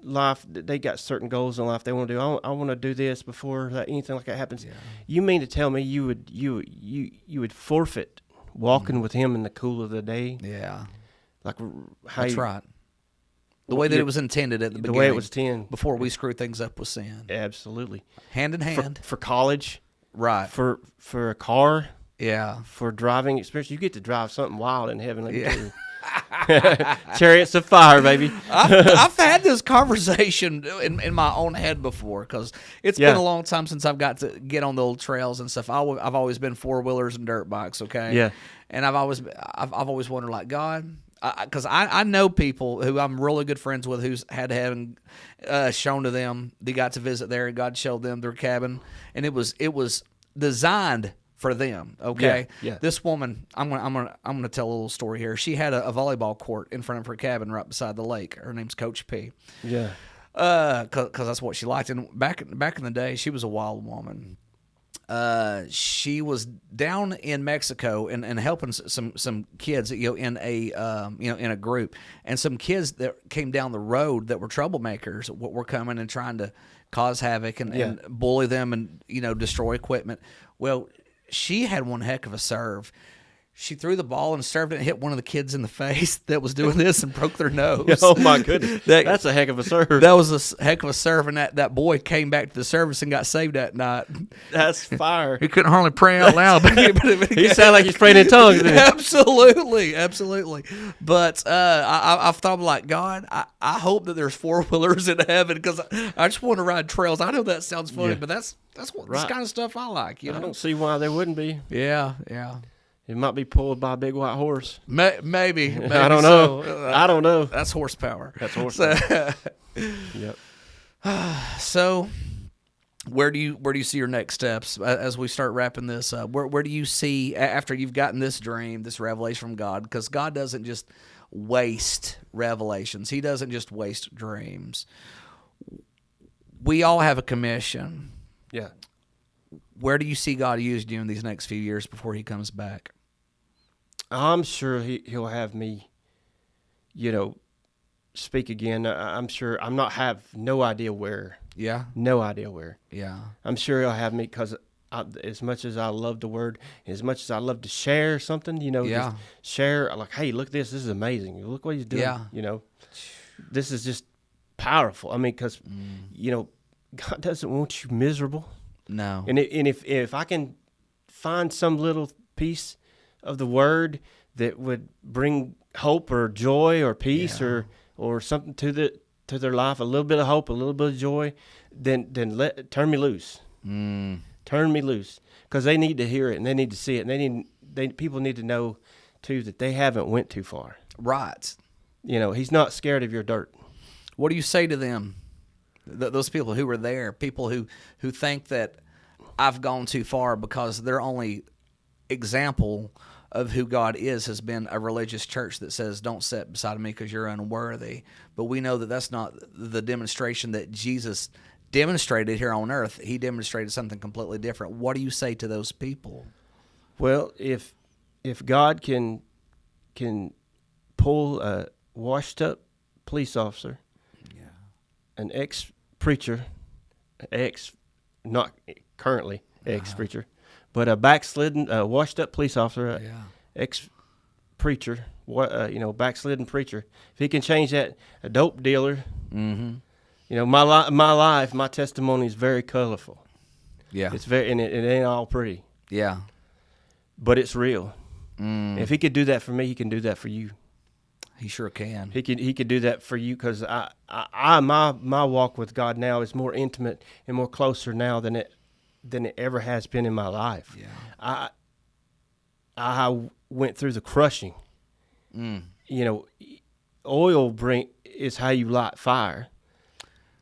life. They got certain goals in life they want to do. I want to do this before anything like that happens. Yeah. You mean to tell me you would forfeit walking with him in the cool of the day? Yeah. Like how that's right. The way that it was intended at the beginning. The way it was intended. Before we screw things up with sin. Absolutely. Hand in hand. For college. Right. For a car. Yeah. For driving experience. You get to drive something wild and heavenly. Yeah. Chariots of fire, baby. I've had this conversation in my own head before because it's been a long time since I've got to get on the old trails and stuff. I've always been four-wheelers and dirt bikes, okay? Yeah. And I've always wondered, like, God, because I know people who I'm really good friends with who's had heaven shown to them. They got to visit there, and God showed them their cabin, and it was designed for them. Okay. Yeah. This woman, I'm gonna tell a little story here. She had a volleyball court in front of her cabin right beside the lake. Her name's Coach P. Yeah. Because that's what she liked. And back in the day, she was a wild woman. She was down in Mexico and helping some kids, you know, in a group, and some kids that came down the road that were troublemakers were coming and trying to cause havoc and bully them and, you know, destroy equipment. Well, she had one heck of a serve. She threw the ball and served it and hit one of the kids in the face that was doing this and broke their nose. Oh, my goodness. That's a heck of a serve. That was a heck of a serve, and that boy came back to the service and got saved that night. That's fire. He couldn't hardly pray out loud. He sounded like he's praying in tongues. Absolutely. But I've thought, like, God, I hope that there's four-wheelers in heaven because I just want to ride trails. I know that sounds funny, but that's what this kind of stuff I like. You know? I don't see why there wouldn't be. Yeah. It might be pulled by a big white horse. Maybe I don't know. I don't know. That's horsepower. Yep. So, where do you see your next steps as we start wrapping this up? Where do you see after you've gotten this dream, this revelation from God? Because God doesn't just waste revelations. He doesn't just waste dreams. We all have a commission. Yeah. Where do you see God using you in these next few years before He comes back? I'm sure he'll have me, speak again. I'm sure have no idea where. Yeah. No idea where. Yeah. I'm sure he'll have me because as much as I love the word, as much as I love to share something, just share like, hey, look at this. This is amazing. Look what he's doing. Yeah. This is just powerful. I mean, because, God doesn't want you miserable. No. And if I can find some little piece of the word that would bring hope or joy or peace or something to their life, a little bit of hope, a little bit of joy, then turn me loose. Turn me loose, because they need to hear it and they need to see it, and people need to know too that they haven't went too far. Right. He's not scared of your dirt. What do you say to them? Those people who were there, people who think that I've gone too far because their only example of who God is has been a religious church that says, don't sit beside me because you're unworthy. But we know that that's not the demonstration that Jesus demonstrated here on earth. He demonstrated something completely different. What do you say to those people? Well, if God can pull a washed up police officer, an ex-preacher, not currently ex-preacher, but a backslidden, washed-up police officer, ex-preacher, backslidden preacher. If he can change that, a dope dealer, my life, my testimony is very colorful. Yeah, it's very, and it ain't all pretty. Yeah, but it's real. If he could do that for me, he can do that for you. He sure can. He could do that for you, because my walk with God now is more intimate and more closer now than it ever has been in my life. Yeah. I went through the crushing. Oil is how you light fire,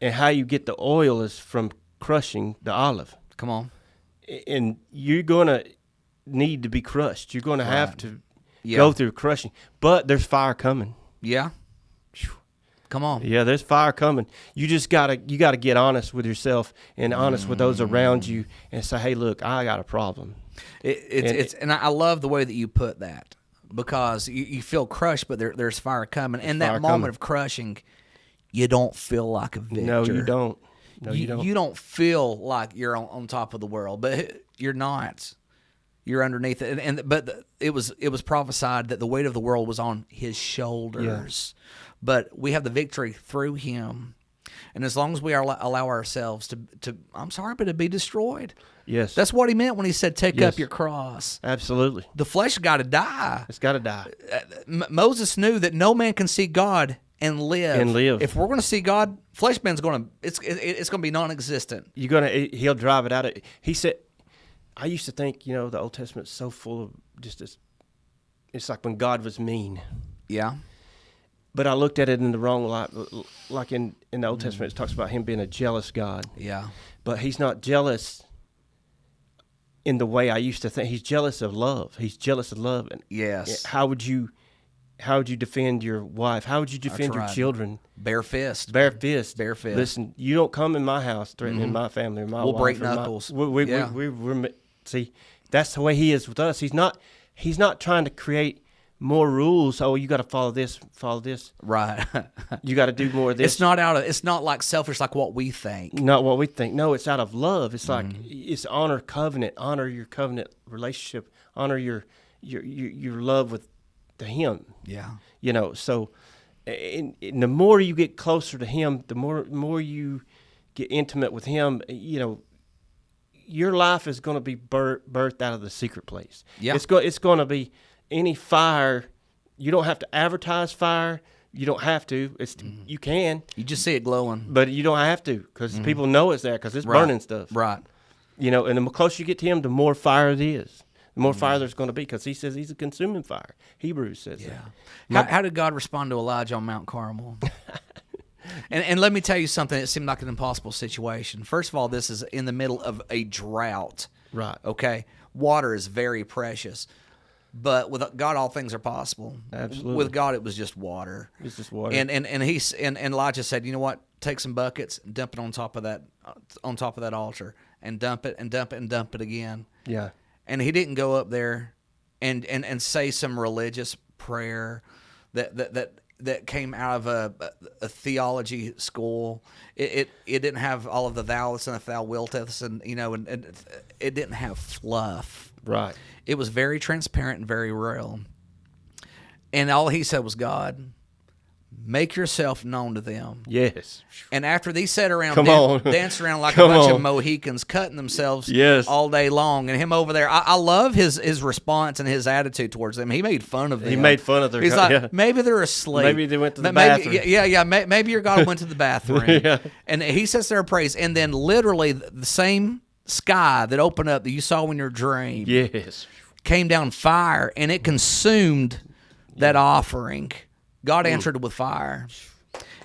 and how you get the oil is from crushing the olive. Come on. And you're gonna need to be crushed. You're gonna have to go through crushing, but there's fire coming. Yeah. Come on. Yeah, there's fire coming. You just gotta get honest with yourself and honest with those around you, and say, hey, look, I got a problem. And I love the way that you put that, because you feel crushed, but there's fire coming. And that moment of crushing, you don't feel like a victor. No, you don't. You don't feel like you're on top of the world, but you're not. You're underneath it, but it was prophesied that the weight of the world was on His shoulders. Yeah. But we have the victory through Him, and as long as we allow ourselves to I'm sorry, but to be destroyed. Yes, that's what He meant when He said, "Take up your cross." Absolutely, the flesh got to die. It's got to die. Moses knew that no man can see God and live. If we're going to see God, flesh man's going to it's going to be non-existent. He'll drive it out. He said. I used to think, the Old Testament's so full of just this. It's like when God was mean. Yeah. But I looked at it in the wrong light. Like in the Old Testament, it talks about Him being a jealous God. Yeah. But He's not jealous in the way I used to think. He's jealous of love. He's jealous of love. And yes. How would you defend your wife? How would you defend your children? Bare fist. Bare fist. Bare fist. Listen, you don't come in my house threatening my family or my wife. We'll break knuckles. We're see, that's the way He is with us. He's not trying to create more rules. Oh, you got to follow this. Right. You got to do more of this. It's not like selfish, like what we think. Not what we think. No, it's out of love. It's like it's honor your covenant relationship, honor your your love with him. Yeah. You know, so and the more you get closer to him, the more you get intimate with him, you know, your life is going to be birthed out of the secret place. Yeah. It's going to be any fire. You don't have to advertise fire. You don't have to. You can. You just see it glowing. But you don't have to, because people know it's there, because it's burning stuff. Right. You know, and the closer you get to him, the more fire it is. The more fire there's going to be, because he says he's a consuming fire. Hebrews says that. How did God respond to Elijah on Mount Carmel? and let me tell you something. It seemed like an impossible situation. First of all, this is in the middle of a drought. Right. Okay? Water is very precious. But with God, all things are possible. Absolutely. With God, it was just water. It's just water. And Elijah said, you know what? Take some buckets, and dump it on top of that altar, and dump it and dump it and dump it again. Yeah. And he didn't go up there and say some religious prayer that came out of a theology school. It didn't have all of the thous and the thou wilteths, and you know, and it didn't have fluff. Right. It was very transparent and very real. And all he said was, God, make yourself known to them. Yes. And after they sat around, danced around like a Come bunch on. of Mohicans, cutting themselves Yes. all day long, and him over there, I love his response and his attitude towards them. He made fun of them. He made fun of their He's God. like, Yeah. maybe they're asleep. Maybe they went to the bathroom. Maybe your God went to the bathroom. Yeah. And he sits there and prays. And then literally the same sky that opened up that you saw in your dream Yes. came down fire, and it consumed that offering. God answered with fire.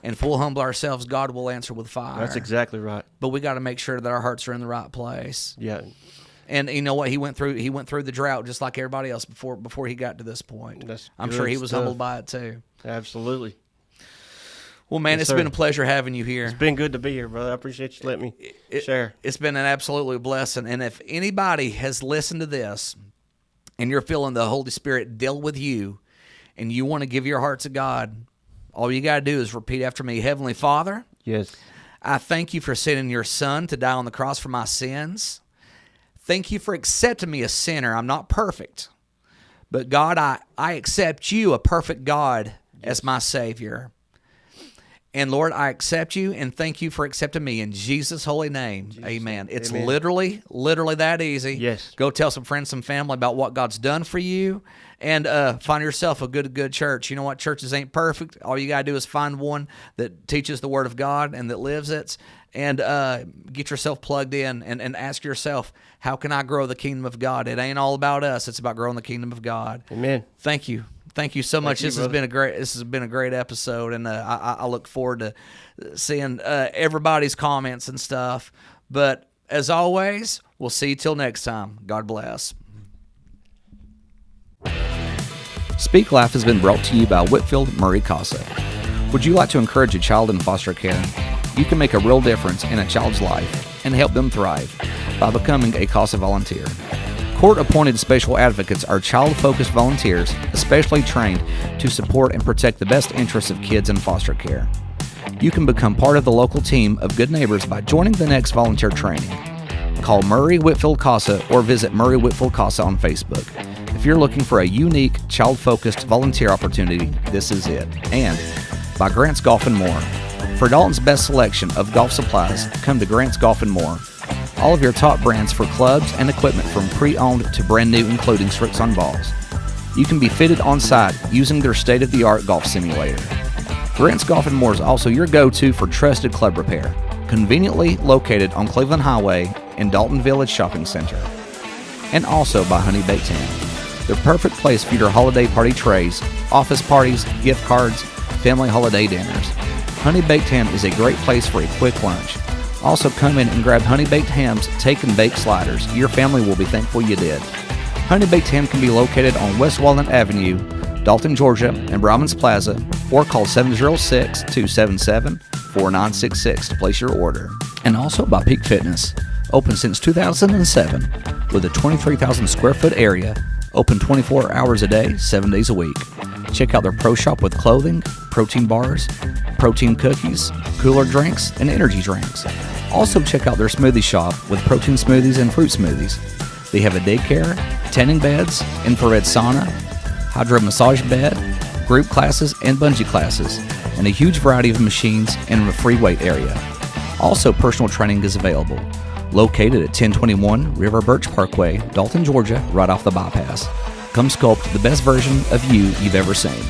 And if we'll humble ourselves, God will answer with fire. That's exactly right. But we got to make sure that our hearts are in the right place. Yeah. And you know what? He went through the drought just like everybody else before he got to this point. I'm sure he was humbled by it too. Absolutely. Well, man, Yes, it's sir. been a pleasure having you here. It's been good to be here, brother. I appreciate you letting me share. It's been an absolute blessing. And if anybody has listened to this and you're feeling the Holy Spirit deal with you and you want to give your heart to God, all you got to do is repeat after me. Heavenly Father, Yes. I thank you for sending your Son to die on the cross for my sins. Thank you for accepting me a sinner. I'm not perfect. But God, I accept you, a perfect God, as my Savior. And Lord, I accept you and thank you for accepting me in Jesus' holy name. Amen. It's Amen. literally that easy. Yes. Go tell some friends, some family about what God's done for you, and find yourself a good church. You know what? Churches ain't perfect. All you got to do is find one that teaches the Word of God and that lives it, and get yourself plugged in and ask yourself, how can I grow the kingdom of God? It ain't all about us. It's about growing the kingdom of God. Amen. Thank you. Thank you so much. You, This has been a great episode, and I look forward to seeing everybody's comments and stuff. But as always, we'll see you till next time. God bless. Speak Life has been brought to you by Whitfield Murray CASA. Would you like to encourage a child in foster care? You can make a real difference in a child's life and help them thrive by becoming a CASA volunteer. Court-appointed special advocates are child-focused volunteers, especially trained to support and protect the best interests of kids in foster care. You can become part of the local team of good neighbors by joining the next volunteer training. Call Murray Whitfield CASA or visit Murray Whitfield CASA on Facebook. If you're looking for a unique, child-focused volunteer opportunity, this is it. And by Grant's Golf & More. For Dalton's best selection of golf supplies, come to Grant's Golf & More. All of your top brands for clubs and equipment from pre-owned to brand new, including Strix on balls. You can be fitted on site using their state-of-the-art golf simulator. Grant's Golf & More is also your go-to for trusted club repair, conveniently located on Cleveland Highway in Dalton Village Shopping Center. And also by Honey Baked Ham, the perfect place for your holiday party trays, office parties, gift cards, family holiday dinners. Honey Baked Ham is a great place for a quick lunch. Also come in and grab Honey Baked Ham's Take and Bake Sliders. Your family will be thankful you did. Honey Baked Ham can be located on West Walnut Avenue, Dalton, Georgia, and Brahmans Plaza, or call 706-277-4966 to place your order. And also by Peak Fitness, open since 2007 with a 23,000 square foot area, open 24 hours a day, 7 days a week. Check out their pro shop with clothing, protein bars, protein cookies, cooler drinks, and energy drinks. Also check out their smoothie shop with protein smoothies and fruit smoothies. They have a daycare, tanning beds, infrared sauna, hydro massage bed, group classes and bungee classes, and a huge variety of machines and a free weight area. Also, personal training is available. Located at 1021 River Birch Parkway, Dalton, Georgia, right off the bypass. Come sculpt the best version of you've ever seen.